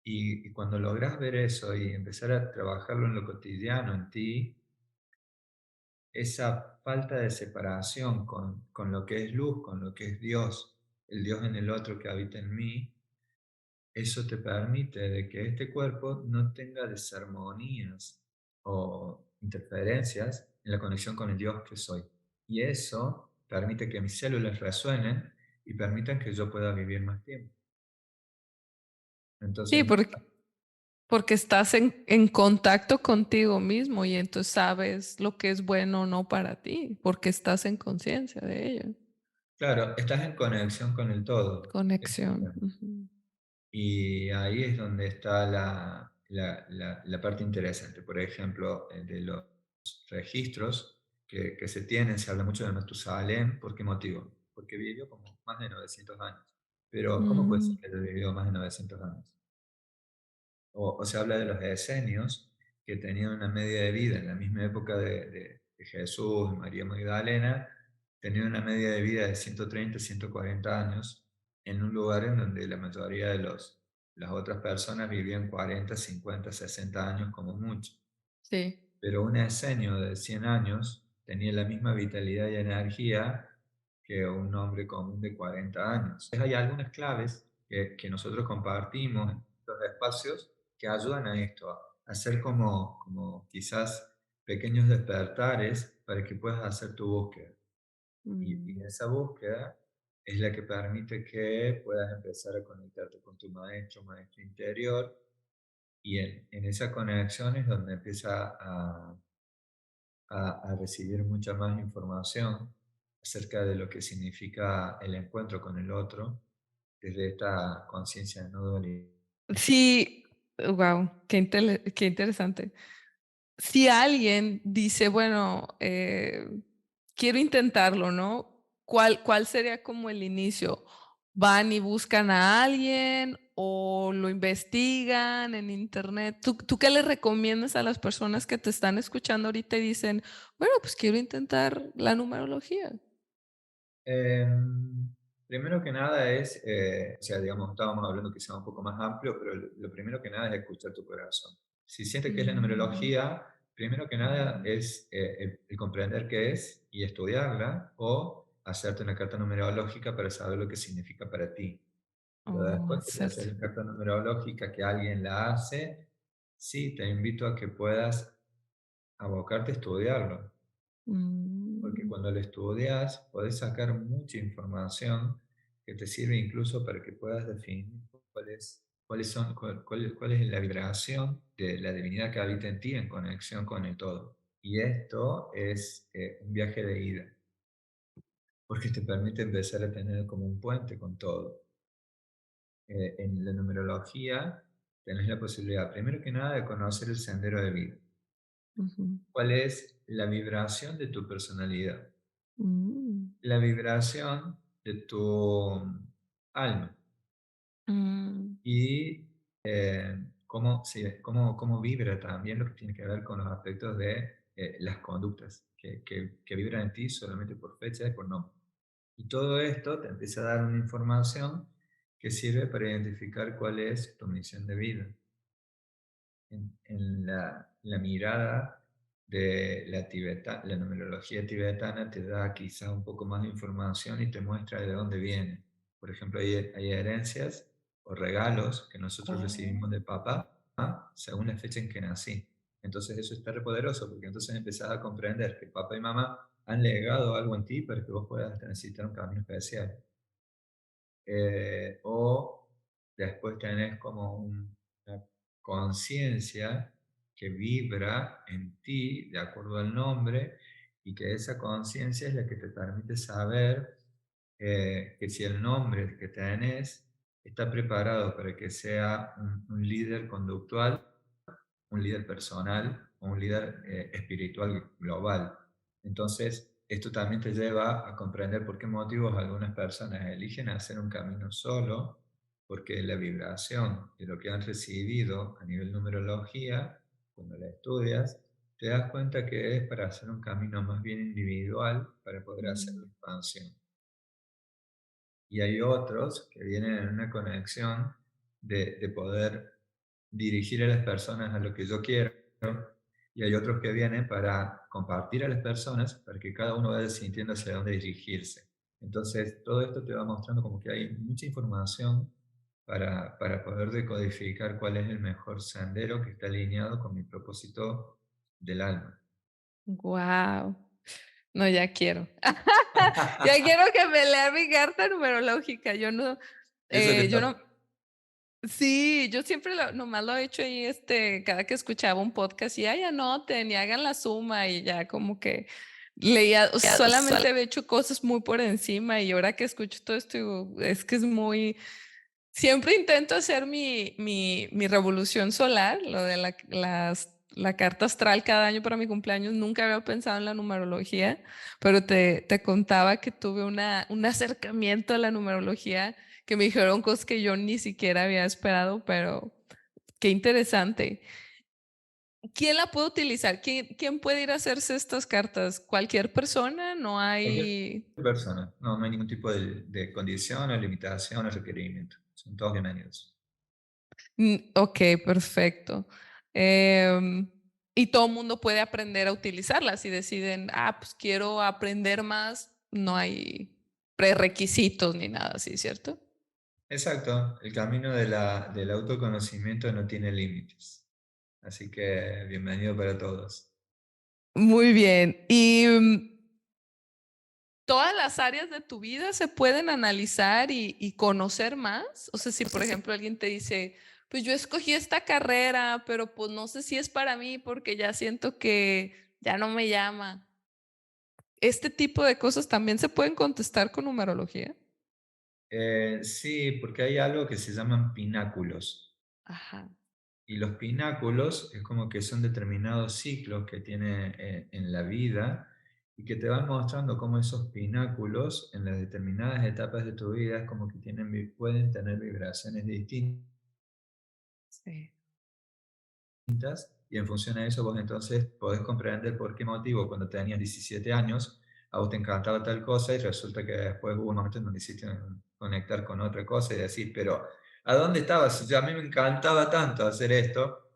Y cuando logras ver eso y empezar a trabajarlo en lo cotidiano, en ti, esa falta de separación con lo que es luz, con lo que es Dios, el Dios en el otro que habita en mí, eso te permite de que este cuerpo no tenga desarmonías o interferencias en la conexión con el Dios que soy. Y eso permite que mis células resuenen y permitan que yo pueda vivir más tiempo. Sí, Entonces, porque estás en contacto contigo mismo y entonces sabes lo que es bueno o no para ti, porque estás en conciencia de ello. claro, estás en conexión con el todo. Conexión. Ujú. Y ahí es donde está la parte interesante. Por ejemplo, de los registros que se tienen, se habla mucho de Matusalén. ¿Por qué motivo? Porque vivió como más de 900 años. Pero, ¿cómo puede ser Mm, que haya vivido más de 900 años? O se habla de los esenios, que tenían una media de vida en la misma época de Jesús y María Magdalena, tenían una media de vida de 130, 140 años, en un lugar en donde la mayoría de las otras personas vivían 40, 50, 60 años como mucho. sí. Pero un esenio de 100 años tenía la misma vitalidad y energía que un hombre común de 40 años. Hay algunas claves que nosotros compartimos en estos espacios que ayudan a esto, a hacer como quizás pequeños despertares para que puedas hacer tu búsqueda. Y Mm. esa búsqueda es la que permite que puedas empezar a conectarte con tu maestro interior, y en esa conexión es donde empieza a recibir mucha más información acerca de lo que significa el encuentro con el otro desde esta conciencia de no dualidad. Sí, wow, qué interesante. Si alguien dice, bueno, quiero intentarlo, ¿no? ¿Cuál sería como el inicio? ¿Van y buscan a alguien o lo investigan en internet? ¿Tú qué le recomiendas a las personas que te están escuchando ahorita y dicen, bueno, pues quiero intentar la numerología? Em, Primero que nada es, o sea, digamos, estábamos hablando que sea un poco más amplio, pero lo primero que nada es escuchar tu corazón. Si sientes que es la Mm, numerología, primero que nada es el comprender qué es y estudiarla o hacerte una carta numerológica para saber lo que significa para ti. Pero oh, después que te haces hacerte. la carta numerológica que alguien la hace, sí, te invito a que puedas abocarte a estudiarlo, porque Mm, cuando lo estudias podés sacar mucha información que te sirve incluso para que puedas definir cuál es la vibración de la divinidad que habita en ti en conexión con el todo. Y esto es un viaje de ida, porque te permite empezar a tener como un puente con todo. En la numerología tenés la posibilidad, primero que nada, de conocer el sendero de vida. ujú, ¿Cuál es la vibración de tu personalidad? mm, La vibración de tu alma mm, y cómo vibra también lo que tiene que ver con los aspectos de las conductas que vibran en ti solamente por fecha y por nombre. Y todo esto te empieza a dar una información que sirve para identificar cuál es tu misión de vida. En la mirada de la numerología tibetana te da quizá un poco más de información y te muestra de dónde viene. Por ejemplo, hay herencias o regalos que nosotros recibimos oh, de papá según la fecha en que nací. Entonces eso está re poderoso porque entonces empezás a comprender que papá y mamá han legado algo en ti para que vos puedas transitar un camino especial. O después tenés como una conciencia que vibra en ti de acuerdo al nombre y que esa conciencia es la que te permite saber que si el nombre que tenés está preparado para que sea un líder conductual, un líder personal o un líder espiritual global. Entonces, esto también te lleva a comprender por qué motivos algunas personas eligen hacer un camino solo, porque la vibración de lo que han recibido a nivel numerología, cuando la estudias, te das cuenta que es para hacer un camino más bien individual para poder hacer la Mm. expansión. Y hay otros que vienen en una conexión de poder dirigir a las personas a lo que yo quiero, y hay otros que vienen para compartir a las personas para que cada uno vaya sintiendo hacia dónde dirigirse. Entonces, todo esto te va mostrando como que hay mucha información para poder decodificar cuál es el mejor sendero que está alineado con mi propósito del alma. Guau. No, ya quiero. Ya quiero que me lea mi carta numerológica. Eso que Yo está. no, sí, yo siempre nomás lo he hecho ahí, cada que escuchaba un podcast y ay, anoten y hagan la suma y ya como que leía, o sea, solamente había hecho cosas muy por encima y ahora que escucho todo esto, digo, es que es muy, siempre intento hacer mi revolución solar, lo de la carta astral cada año para mi cumpleaños. Nunca había pensado en la numerología, pero te contaba que tuve un acercamiento a la numerología que me dijeron cosas que yo ni siquiera había esperado, pero qué interesante. ¿Quién la puede utilizar? ¿Quién puede ir a hacerse estas cartas? ¿Cualquier persona? No Cualquier hay... persona. No, no hay ningún tipo de condición o limitación o requerimiento. Son todos bienvenidos. Ok, perfecto. Em, y todo el mundo puede aprender a utilizarlas. Si deciden, pues quiero aprender más, no hay prerequisitos ni nada así, ¿cierto? Exacto, el camino del autoconocimiento no tiene límites. Así que bienvenido para todos. Muy bien. ¿Y todas las áreas de tu vida se pueden analizar y conocer más? O sea, si por ejemplo alguien te dice, pues yo escogí esta carrera, pero pues no sé si es para mí porque ya siento que ya no me llama. Este tipo de cosas también se pueden contestar con numerología. Sí, porque hay algo que se llaman pináculos. Ajá. Y los pináculos es como que son determinados ciclos que tiene en la vida y que te van mostrando cómo esos pináculos en las determinadas etapas de tu vida es como que pueden tener vibraciones distintas. Sí. Y en función a eso vos entonces podés comprender por qué motivo cuando tenías 17 años a vos te encantaba tal cosa y resulta que después hubo un momento en donde hiciste conectar con otra cosa y decir, pero ¿a dónde estabas? Si a mí me encantaba tanto hacer esto,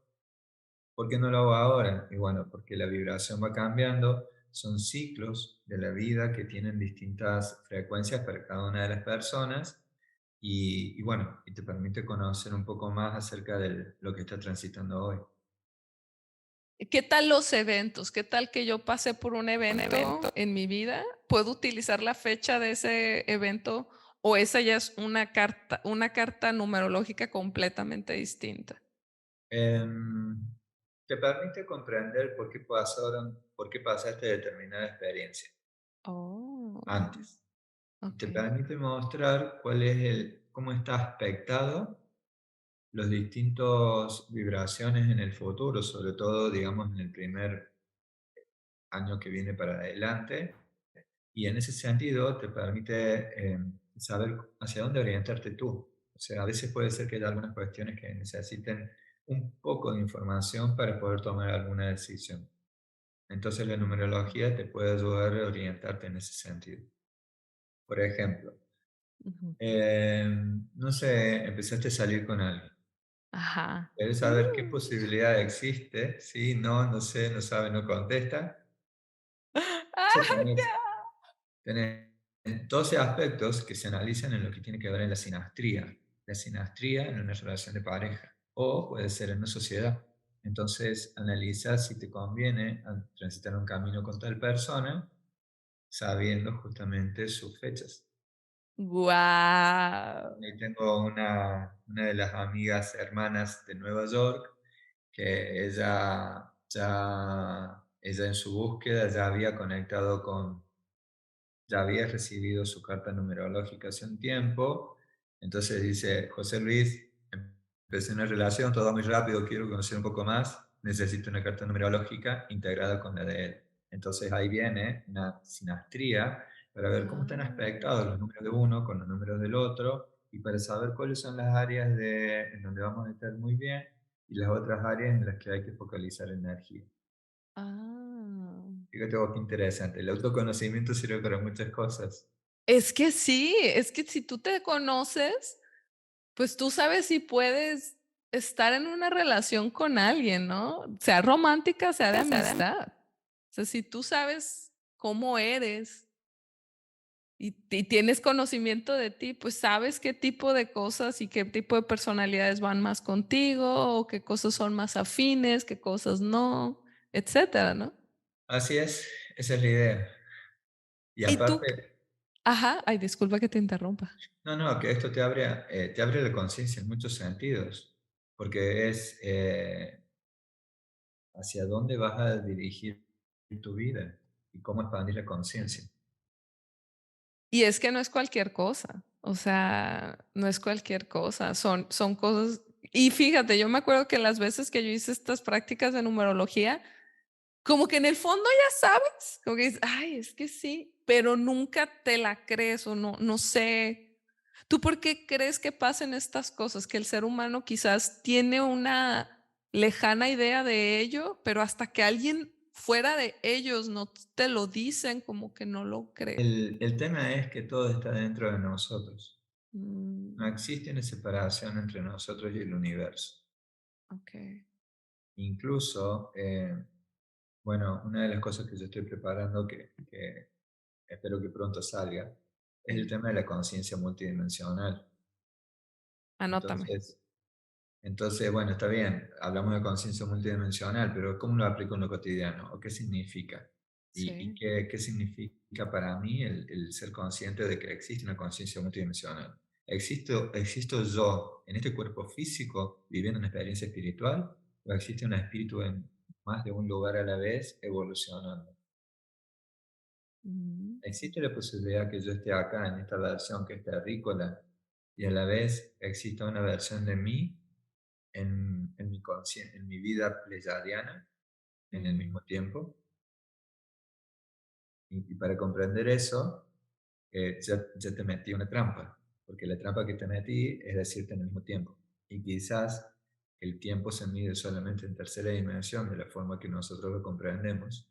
¿por qué no lo hago ahora? Y bueno, porque la vibración va cambiando, son ciclos de la vida que tienen distintas frecuencias para cada una de las personas y bueno, y te permite conocer un poco más acerca de lo que está transitando hoy. ¿Qué tal los eventos? ¿Qué tal que yo pasé por un evento en mi vida? ¿Puedo utilizar la fecha de ese evento o esa ya es una carta numerológica completamente distinta? Em, Te permite comprender por qué pasaste determinada experiencia Oh, antes. Y te ok. permite mostrar cómo está aspectado los distintos vibraciones en el futuro, sobre todo, digamos, en el primer año que viene para adelante. Y en ese sentido te permite saber hacia dónde orientarte tú. O sea, a veces puede ser que haya algunas cuestiones que necesiten un poco de información para poder tomar alguna decisión. Entonces la numerología te puede ayudar a orientarte en ese sentido. Por ejemplo, Ujú. no sé, empezaste a salir con alguien. Ajá. ¿Querés saber qué Mm. posibilidad existe? Sí, no, no sé, no sabe, no contesta. Entonces Ah, tenés 12 aspectos que se analizan en lo que tiene que ver en la sinastría. La sinastría en una relación de pareja o puede ser en una sociedad. Entonces analiza si te conviene transitar un camino con tal persona sabiendo justamente sus fechas. Guau. Ahí tengo una de las amigas hermanas de Nueva York, que ella en su búsqueda ya había conectado ya había recibido su carta numerológica hace un tiempo. Entonces dice, José Luis, empecé una relación, todo va muy rápido, quiero conocer un poco más, necesito una carta numerológica integrada con la de él. Entonces ahí viene una sinastría para ver cómo están Ah. aspectados los números de uno con los números del otro y para saber cuáles son las áreas en donde vamos a estar muy bien y las otras áreas en las que hay que focalizar energía. Ah. Fíjate vos qué interesante, el autoconocimiento sirve para muchas cosas. Es que sí, es que si tú te conoces, pues tú sabes si puedes estar en una relación con alguien, ¿no? Sea romántica, sea de amistad. O sea, si tú sabes cómo eres y tienes conocimiento de ti, pues sabes qué tipo de cosas y qué tipo de personalidades van más contigo, o qué cosas son más afines, qué cosas no, etcétera, ¿no? Así es, esa es la idea. Y Y tú, aparte, ajá, ay, disculpa que te interrumpa. no, no, que esto te abre la conciencia en muchos sentidos, porque es hacia dónde vas a dirigir tu vida y cómo expandir la conciencia. Y es que no es cualquier cosa, o sea, no es cualquier cosa, son cosas. Y fíjate, yo me acuerdo que las veces que yo hice estas prácticas de numerología, como que en el fondo ya sabes, como que dices: "Ay, es que sí", pero nunca te la crees o no sé. ¿Tú por qué crees que pasen estas cosas? Que el ser humano quizás tiene una lejana idea de ello, pero hasta que alguien fuera de ellos no te lo dicen, como que no lo creen. El tema es que todo está dentro de nosotros. No Mm, existe una separación entre nosotros y el universo. okey. Incluso, bueno, una de las cosas que yo estoy preparando, que espero que pronto salga, es el Mm, tema de la conciencia multidimensional. anótame. Entonces, bueno, está bien, hablamos de conciencia multidimensional, pero ¿cómo lo aplico en lo cotidiano? ¿O qué significa? ¿Y Sí. qué significa para mí el ser consciente de que existe una conciencia multidimensional? ¿Existo yo en este cuerpo físico viviendo una experiencia espiritual? ¿O existe un espíritu en más de un lugar a la vez evolucionando? Mm, ¿Existe la posibilidad que yo esté acá en esta versión que es terrícola y a la vez exista una versión de mí en mi vida pleyadiana en el mm, mismo tiempo? Y para comprender eso, ya te metí una trampa, porque la trampa que te metí es decirte en el mismo tiempo. Y quizás el tiempo se mide solamente en tercera dimensión de la forma que nosotros lo comprendemos,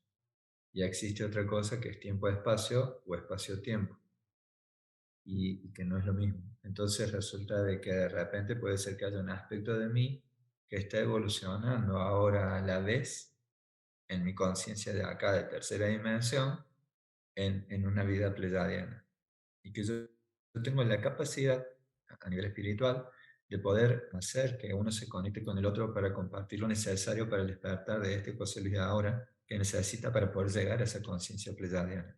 y existe otra cosa que es tiempo-espacio o espacio-tiempo. Y que no es lo mismo. Entonces resulta de que de repente puede ser que haya un aspecto de mí que está evolucionando ahora a la vez en mi conciencia de acá, de tercera dimensión, en una vida pleyadiana. Y que yo tengo la capacidad, a nivel espiritual, de poder hacer que uno se conecte con el otro para compartir lo necesario para el despertar de este José Luis de ahora, que necesita para poder llegar a esa conciencia pleyadiana.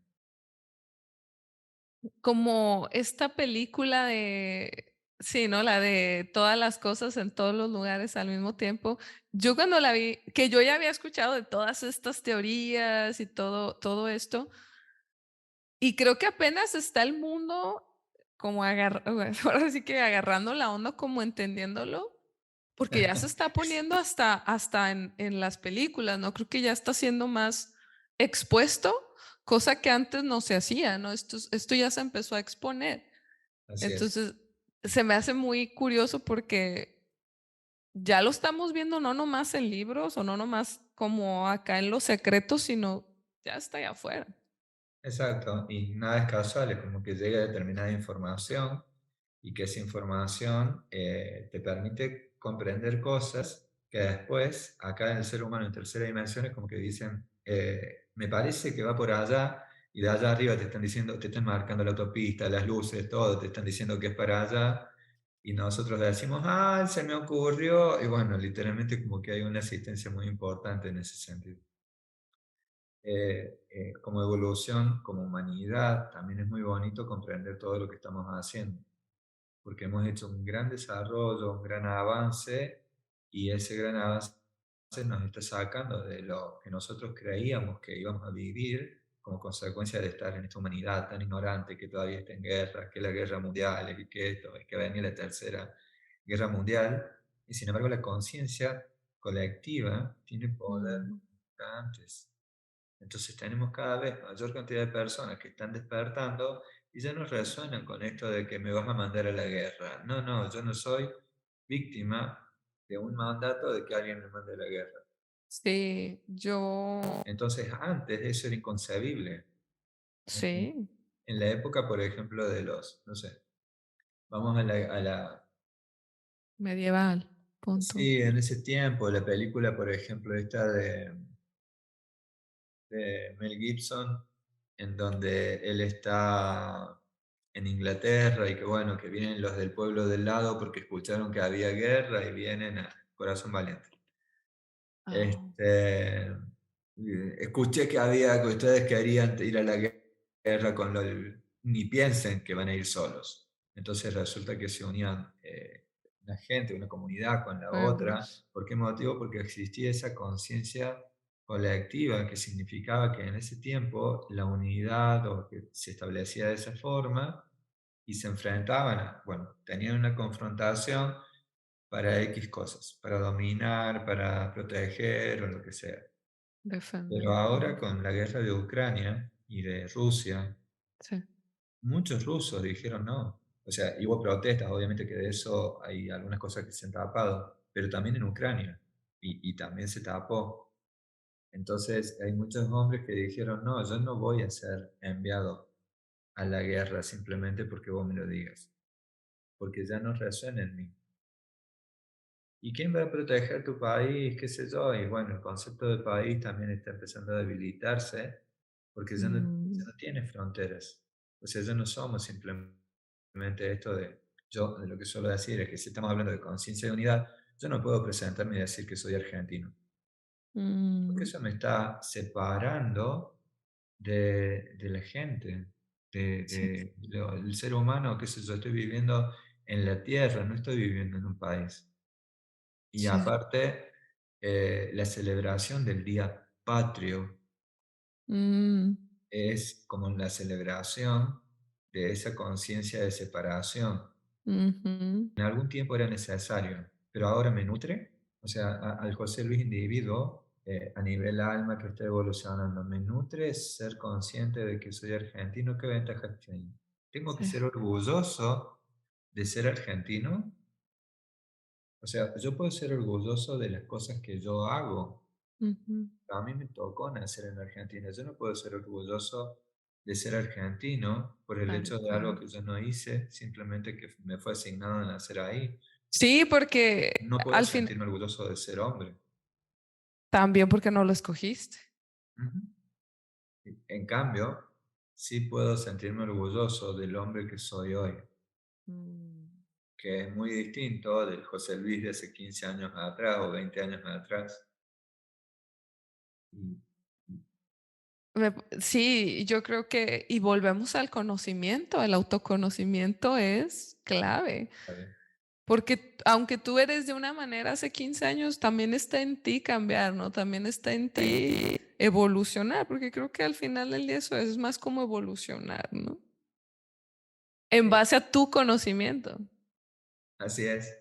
como esta película de sí, ¿no? La de todas las cosas en todos los lugares al mismo tiempo. Yo cuando la vi, que yo ya había escuchado de todas estas teorías y todo esto, y creo que apenas está el mundo como ahora sí que agarrando la onda, como entendiéndolo, porque ya se está poniendo hasta en las películas, ¿no? Creo que ya está siendo más expuesto, cosa que antes no se hacía, ¿no? Esto ya se empezó a exponer. Así es. Entonces, se me hace muy curioso porque ya lo estamos viendo no nomás en libros o no nomás como acá en los secretos, sino ya está allá afuera. Exacto, y nada es casual, es como que llega determinada información y que esa información te permite comprender cosas que después, acá en el ser humano en tercera dimensión, es como que dicen, me parece que va por allá, y de allá arriba te están diciendo, te están marcando la autopista, las luces, todo, te están diciendo que es para allá, y nosotros decimos, ah, se me ocurrió, y bueno, literalmente como que hay una asistencia muy importante en ese sentido. como evolución, como humanidad, también es muy bonito comprender todo lo que estamos haciendo, porque hemos hecho un gran desarrollo, un gran avance, y ese gran avance nos está sacando de lo que nosotros creíamos que íbamos a vivir como consecuencia de estar en esta humanidad tan ignorante que todavía está en guerra, que la guerra mundial, y que esto, y que venía la tercera guerra mundial, y sin embargo la conciencia colectiva tiene poder Mm, como nunca antes. Entonces tenemos cada vez mayor cantidad de personas que están despertando y ya no resuenan con esto de que me vas a mandar a la guerra. No, no, yo no soy víctima de un mandato de que alguien me mande a la guerra. sí, yo, Entonces antes eso era inconcebible. En, sí, en la época, por ejemplo, de los, no sé, vamos medieval, punto. sí, en ese tiempo, la película, por ejemplo, esta de Mel Gibson, en donde él está en Inglaterra y que bueno, que vienen los del pueblo del lado porque escucharon que había guerra y vienen a Corazón Valiente. Ah, Este, escuché que ustedes querían ir a la guerra con ni piensen que van a ir solos. Entonces resulta que se unían una gente, una comunidad con la otra. pueblos, ¿Por qué motivo? Porque existía esa conciencia colectiva que significaba que en ese tiempo la unidad o que se establecía de esa forma y se enfrentaban, bueno, tenían una confrontación para X cosas, para dominar, para proteger o lo que sea. Pero defender. ahora con la guerra de Ucrania y de Rusia, Sí, muchos rusos dijeron no. O sea, y hubo protestas, obviamente que de eso hay algunas cosas que se han tapado, pero también en Ucrania, y también se tapó. Entonces hay muchos hombres que dijeron, no, yo no voy a ser enviado a la guerra simplemente porque vos me lo digas, porque ya no resuena en mí. ¿Y quién va a proteger tu país? ¿Qué sé yo? Y bueno, el concepto de país también está empezando a debilitarse porque ya mm, no tiene fronteras. O sea, ya no somos simplemente esto de, yo de lo que suelo decir es que si estamos hablando de conciencia de unidad, yo no puedo presentarme y decir que soy argentino, porque mm, eso me está separando de la gente, sí, del ser humano, qué sé yo, estoy viviendo en la tierra, no estoy viviendo en un país. Y sí, aparte, la celebración del Día Patrio mm, es como la celebración de esa conciencia de separación. ujú, En algún tiempo era necesario, pero ahora me nutre. O sea, al José Luis individuo, a nivel alma que está evolucionando, me nutre ser consciente de que soy argentino. ¿Qué ventajas tiene? Tengo que sí, ser orgulloso de ser argentino. O sea, yo puedo ser orgulloso de las cosas que yo hago. ujú, A mí me tocó nacer en Argentina. Yo no puedo ser orgulloso de ser argentino por el tal hecho de algo cual. que yo no hice, simplemente que me fue asignado a nacer ahí. Sí, porque No puedo al fin, sentirme orgulloso de ser hombre. también porque no lo escogiste. Ujú. En cambio, sí puedo sentirme orgulloso del hombre que soy hoy, Mm. que es muy distinto del José Luis de hace 15 años atrás o 20 años atrás. Y, y- Sí, yo creo que, y volvemos al conocimiento, el autoconocimiento es clave, a ver, porque aunque tú eres de una manera hace 15 años, también está en ti cambiar, ¿no? También está en ti evolucionar, porque creo que al final del día eso es más como evolucionar, ¿no? En sí, base a tu conocimiento, así es.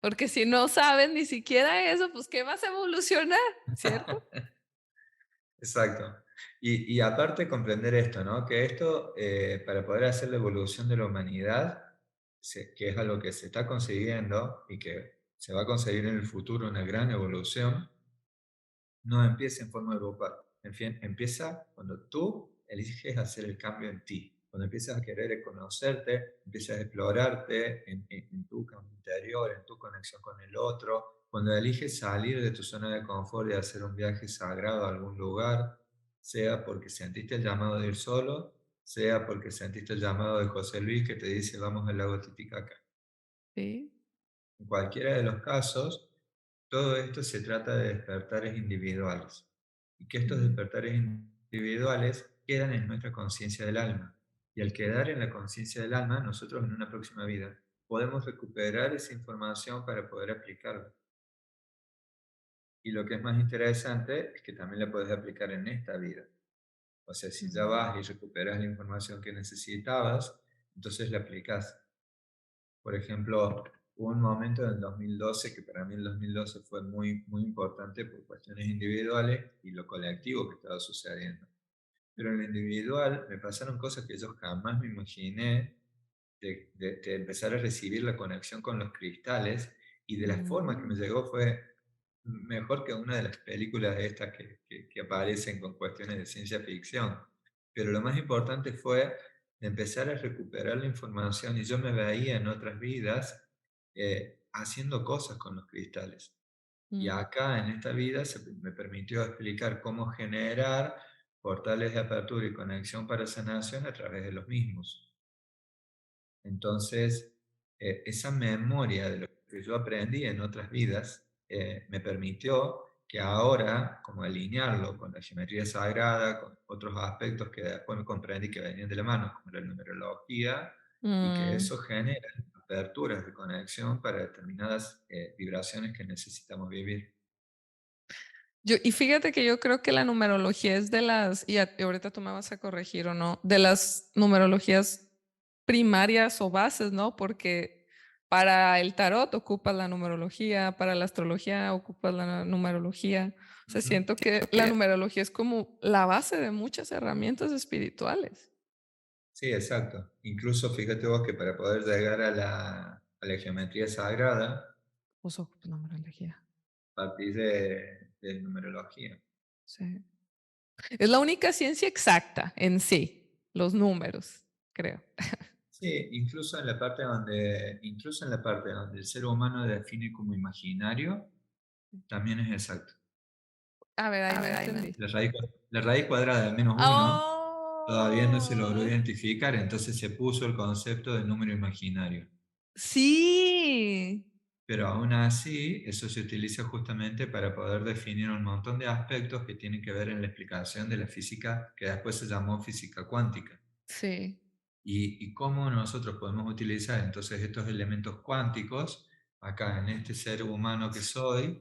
porque si no sabes ni siquiera eso, pues ¿qué vas a evolucionar? ¿Cierto? Exacto. Y aparte comprender esto, ¿no? Que esto, para poder hacer la evolución de la humanidad, que es algo que se está consiguiendo y que se va a conseguir en el futuro, una gran evolución, no empieza en forma grupal. En fin, empieza cuando tú eliges hacer el cambio en ti. Cuando empiezas a querer conocerte, empiezas a explorarte en tu campo interior, en tu conexión con el otro. Cuando eliges salir de tu zona de confort y hacer un viaje sagrado a algún lugar, sea porque sentiste el llamado de ir solo, sea porque sentiste el llamado de José Luis que te dice vamos al lago Titicaca. Sí. En cualquiera de los casos, todo esto se trata de despertares individuales. y que estos despertares individuales quedan en nuestra conciencia del alma. Y al quedar en la conciencia del alma, nosotros en una próxima vida podemos recuperar esa información para poder aplicarla. Y lo que es más interesante es que también la puedes aplicar en esta vida. O sea, si ya Mm, vas y recuperas la información que necesitabas, entonces la aplicas. Por ejemplo, hubo un momento en el 2012 que para mí el 2012 fue muy, muy importante por cuestiones individuales y lo colectivo que estaba sucediendo. Pero en lo individual me pasaron cosas que yo jamás me imaginé de empezar a recibir la conexión con los cristales, y de la forma que me mm, llegó fue mejor que una de las películas estas que aparecen con cuestiones de ciencia ficción. Pero lo más importante fue empezar a recuperar la información, y yo me veía en otras vidas haciendo cosas con los cristales. Y mm. acá en esta vida me permitió explicar cómo generar portales de apertura y conexión para sanación a través de los mismos. Entonces, esa memoria de lo que yo aprendí en otras vidas me permitió que ahora, como alinearlo con la geometría sagrada, con otros aspectos que después me comprendí que venían de la mano, como la numerología, y que Mm. eso genera aperturas de conexión para determinadas vibraciones que necesitamos vivir. Y fíjate que yo creo que la numerología es de las, y ahorita tú me vas a corregir o no, de las numerologías primarias o bases, ¿no? Porque para el tarot ocupas la numerología, para la astrología ocupas la numerología. O sea, Ujú. siento que la numerología es como la base de muchas herramientas espirituales. Sí, exacto. Incluso fíjate vos que para poder llegar a la geometría sagrada, Pues ocupas numerología. partís de numerología. Sí. Es la única ciencia exacta en sí, los números, creo. Sí, incluso en la parte donde el ser humano define como imaginario, también es exacto. A ver, ahí no entendí. La raíz cuadrada de menos uno todavía no se logró Oh, identificar, entonces se puso el concepto de número imaginario. sí, Pero aún así, eso se utiliza justamente para poder definir un montón de aspectos que tienen que ver en la explicación de la física, que después se llamó física cuántica. sí, Y cómo nosotros podemos utilizar entonces estos elementos cuánticos acá en este ser humano que soy,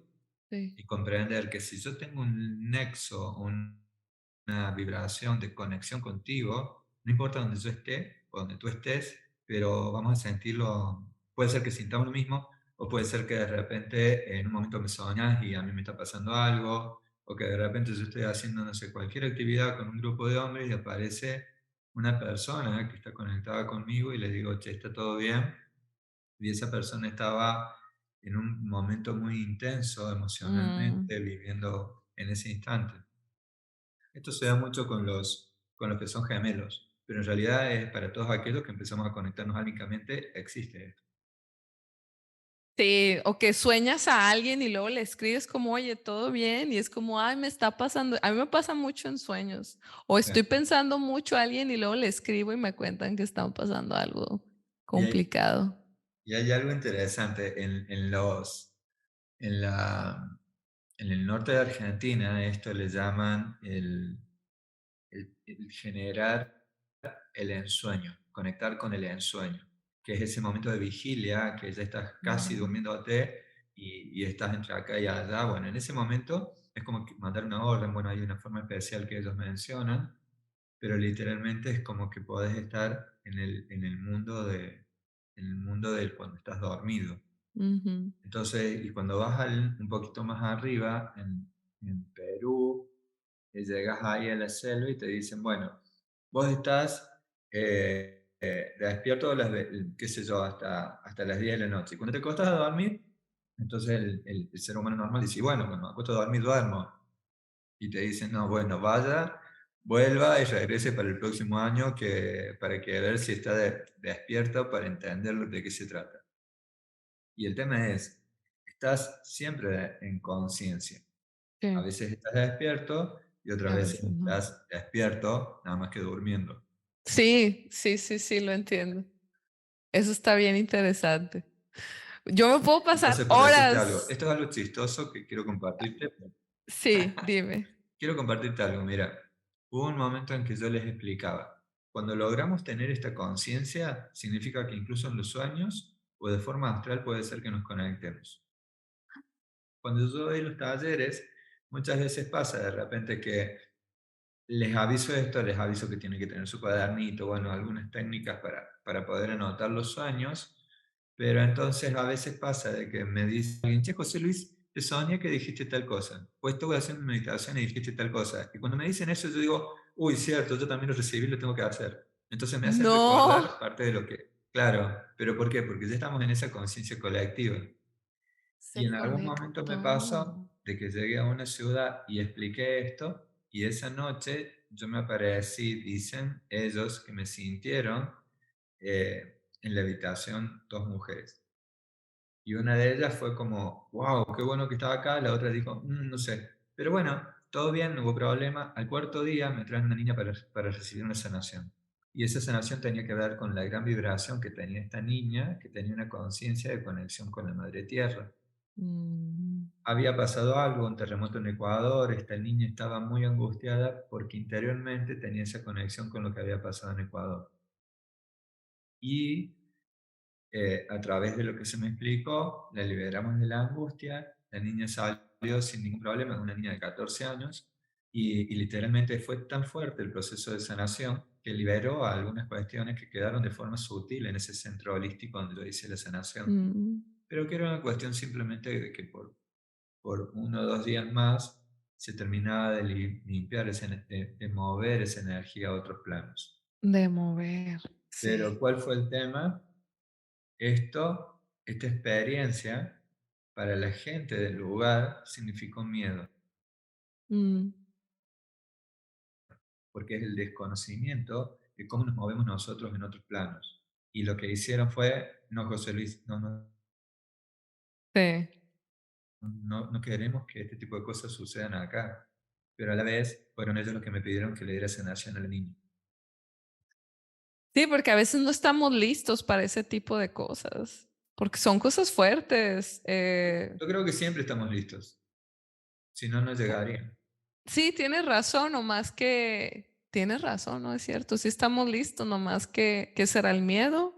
sí. y comprender que si yo tengo un nexo, una vibración de conexión contigo, no importa donde yo esté o donde tú estés, pero vamos a sentirlo. Puede ser que sintamos lo mismo, o puede ser que de repente en un momento me soñas y a mí me está pasando algo, o que de repente yo estoy haciendo, no sé, cualquier actividad con un grupo de hombres y aparece una persona que está conectada conmigo y le digo, che, está todo bien, y esa persona estaba en un momento muy intenso Mm, emocionalmente, viviendo en ese instante. Esto se da mucho con los que son gemelos, pero en realidad es para todos aquellos que empezamos a conectarnos álmicamente, existe esto. sí, o que sueñas a alguien y luego le escribes como, oye, todo bien, y es como, ay, me está pasando. A mí me pasa mucho en sueños. O Sí. estoy pensando mucho a alguien y luego le escribo y me cuentan que está pasando algo Y hay, complicado. y hay algo interesante en, la, en el norte de Argentina, esto le llaman el generar el ensueño, conectar con el ensueño, que es ese momento de vigilia, que ya estás casi Mm, durmiéndote y estás entre acá y allá. Bueno, en ese momento es como que mandar una orden. Bueno, hay una forma especial que ellos mencionan, pero literalmente es como que podés estar en el mundo del cuando estás dormido. ujú. Entonces, y cuando vas un poquito más arriba, en Perú, llegas ahí a la selva y te dicen, bueno, vos estás despierto qué sé yo, hasta las 10 de la noche. Y cuando te acostas a dormir, entonces el ser humano normal dice, bueno, cuando me acuesto a dormir, duermo. Y te dicen, no, bueno, vaya, vuelva y regrese para el próximo año para que ver si está despierto para entender de qué se trata. Y el tema es, estás siempre en conciencia. A Sí, veces estás despierto y y otras a veces veces no. estás despierto, nada más que durmiendo. Sí, sí, sí, sí, lo entiendo. Eso está bien interesante. Yo me puedo pasar Entonces, por decirte algo, horas. esto es algo chistoso que quiero compartirte. Sí, dime. quiero compartirte algo, mira. Hubo un momento en que yo les explicaba, cuando logramos tener esta conciencia, significa que incluso en los sueños o de forma astral puede ser que nos conectemos. Cuando yo doy los talleres, muchas veces pasa de repente que les aviso esto, les aviso que tienen que tener su cuadernito, bueno, algunas técnicas para poder anotar los sueños, pero entonces a veces pasa de que me dice alguien, che, José Luis, te soñé que dijiste tal cosa, pues estuve haciendo meditación y dijiste tal cosa, y cuando me dicen eso yo digo, uy, cierto, yo también lo recibí, lo tengo que hacer. Entonces me hacen No, recordar parte de lo que, claro, pero ¿por qué? Porque ya estamos en esa conciencia colectiva. Y se en algún momento me pasó conectó. de que llegué a una ciudad y expliqué esto, y esa noche yo me aparecí, dicen ellos que me sintieron en la habitación dos mujeres. Y una de ellas fue como, wow, qué bueno que estaba acá, la otra dijo, "Mm, no sé. Pero bueno, todo bien, no hubo problema. Al cuarto día me traen una niña para recibir una sanación. Y esa sanación tenía que ver con la gran vibración que tenía esta niña, que tenía una conciencia de conexión con la Madre Tierra. Mm, Había pasado algo, un terremoto en Ecuador, esta niña estaba muy angustiada porque interiormente tenía esa conexión con lo que había pasado en Ecuador. Y a través de lo que se me explicó, la liberamos de la angustia, la niña salió sin ningún problema, es una niña de 14 años, y literalmente fue tan fuerte el proceso de sanación que liberó algunas cuestiones que quedaron de forma sutil en ese centro holístico donde yo hice la sanación. mm. Pero que era una cuestión simplemente de que por 1 o 2 días más se terminaba de limpiar, de mover esa energía a otros planos. De mover, Pero sí. ¿cuál fue el tema? Esta experiencia para la gente del lugar significó miedo, Mm. porque es el desconocimiento de cómo nos movemos nosotros en otros planos. Y lo que hicieron fue, no, José Luis, Sí. no queremos que este tipo de cosas sucedan acá. Pero a la vez fueron ellos los que me pidieron que le diera sanación a la niña. Sí, porque a veces no estamos listos para ese tipo de cosas, porque son cosas fuertes. Yo creo que siempre estamos listos, si no, no llegarían. Sí, tienes razón, nomás que tienes razón, ¿no es cierto? Sí estamos listos, nomás que ¿qué será el miedo?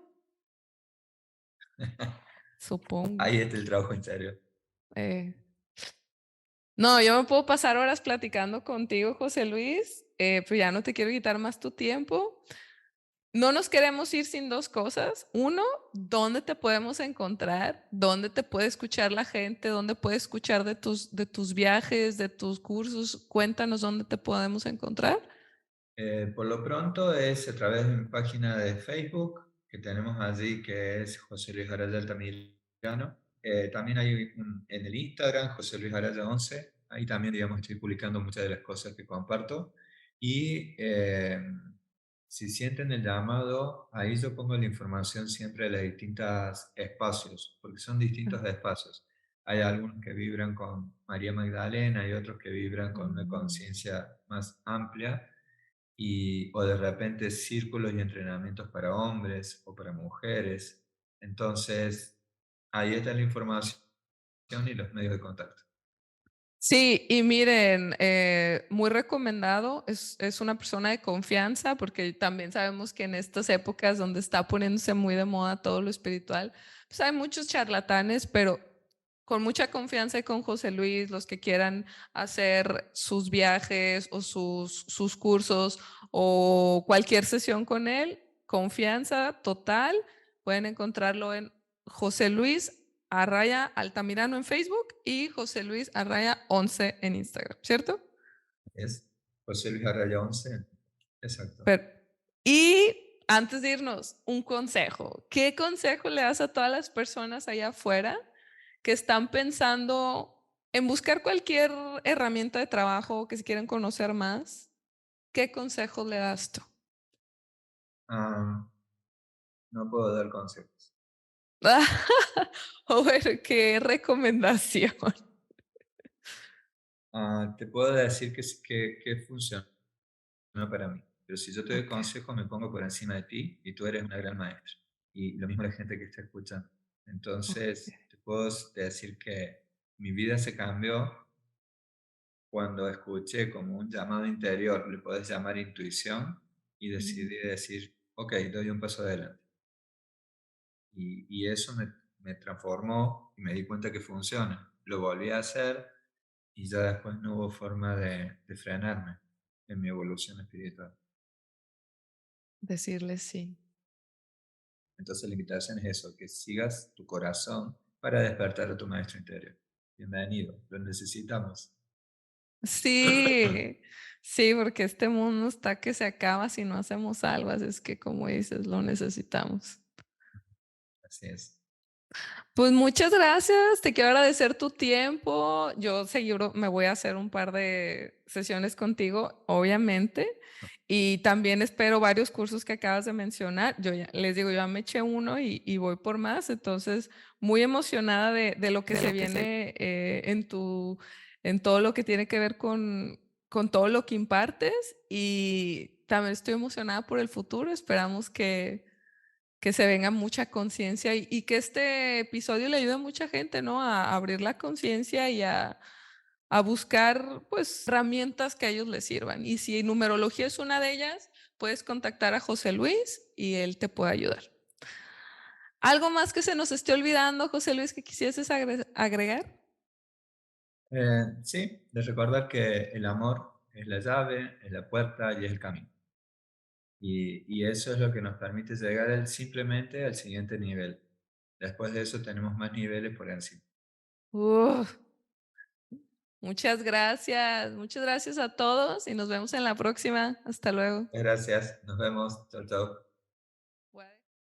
Supongo. Ahí está el trabajo en serio. Eh, no, yo me puedo pasar horas platicando contigo, José Luis, pero ya no te quiero quitar más tu tiempo. No nos queremos ir sin dos cosas. Uno, ¿dónde te podemos encontrar? ¿Dónde te puede escuchar la gente? ¿Dónde puede escuchar de tus viajes, de tus cursos? Cuéntanos dónde te podemos encontrar. Por lo pronto es a través de mi página de Facebook, que tenemos allí, que es José Luis Araya Altamirano. También hay en el Instagram, José Luis Araya 11. Ahí también, digamos, estoy publicando muchas de las cosas que comparto. Y si sienten el llamado, ahí yo pongo la información siempre de los distintos espacios, porque son distintos espacios. Hay algunos que vibran con María Magdalena, hay otros que vibran con una Mm. conciencia más amplia o de repente círculos y entrenamientos para hombres o para mujeres. Entonces, ahí está la información y los medios de contacto. Sí, y miren, muy recomendado, es una persona de confianza, porque también sabemos que en estas épocas donde está poniéndose muy de moda todo lo espiritual, pues hay muchos charlatanes, pero con mucha confianza y con José Luis, los que quieran hacer sus viajes o sus cursos o cualquier sesión con él, confianza total, pueden encontrarlo en José Luis Arraya Altamirano en Facebook y José Luis Arraya 11 en Instagram, ¿cierto? Es José Luis Arraya 11. Exacto. Pero, y antes de irnos, un consejo. ¿Qué consejo le das a todas las personas allá afuera que están pensando en buscar cualquier herramienta de trabajo, que si quieren conocer más? ¿Qué consejo le das tú? Ah, no puedo dar consejos. O bueno, qué recomendación. Te puedo decir que funciona para mí. Pero si yo te doy Ok, consejo, me pongo por encima de ti y tú eres una gran maestra. Y lo mismo la gente que está escuchando. ok. Entonces, te puedo decir que mi vida se cambió cuando escuché como un llamado interior, le podés llamar intuición, y Mm. decidí decir, ok, doy un paso adelante. Y eso me transformó y me di cuenta que funciona. Lo volví a hacer y ya después no hubo forma de frenarme en mi evolución espiritual. Decirle sí. Entonces la invitación es eso, que sigas tu corazón para despertar a tu maestro interior. Bienvenido, lo necesitamos. Sí, sí, porque este mundo está que se acaba si no hacemos algo, así es que como dices, lo necesitamos. Así es. Pues muchas gracias, te quiero agradecer tu tiempo. Yo seguro me voy a hacer un par de sesiones contigo, obviamente, y también espero varios cursos que acabas de mencionar. Yo ya les digo, ya me eché uno y voy por más, entonces muy emocionada de lo que se viene en todo lo que tiene que ver con todo lo que impartes y también estoy emocionada por el futuro. Esperamos que se venga mucha conciencia y que este episodio le ayude a mucha gente, ¿no? A abrir la conciencia y a buscar, pues, herramientas que a ellos les sirvan. Y si numerología es una de ellas, puedes contactar a José Luis y él te puede ayudar. ¿Algo más que se nos esté olvidando, José Luis, que quisieses agregar? Sí, de recordar que el amor es la llave, es la puerta y es el camino. Y eso es lo que nos permite llegar simplemente al siguiente nivel. Después de eso tenemos más niveles por encima. Uf, muchas gracias a todos y nos vemos en la próxima. Hasta luego. Gracias, nos vemos. Chao, chao.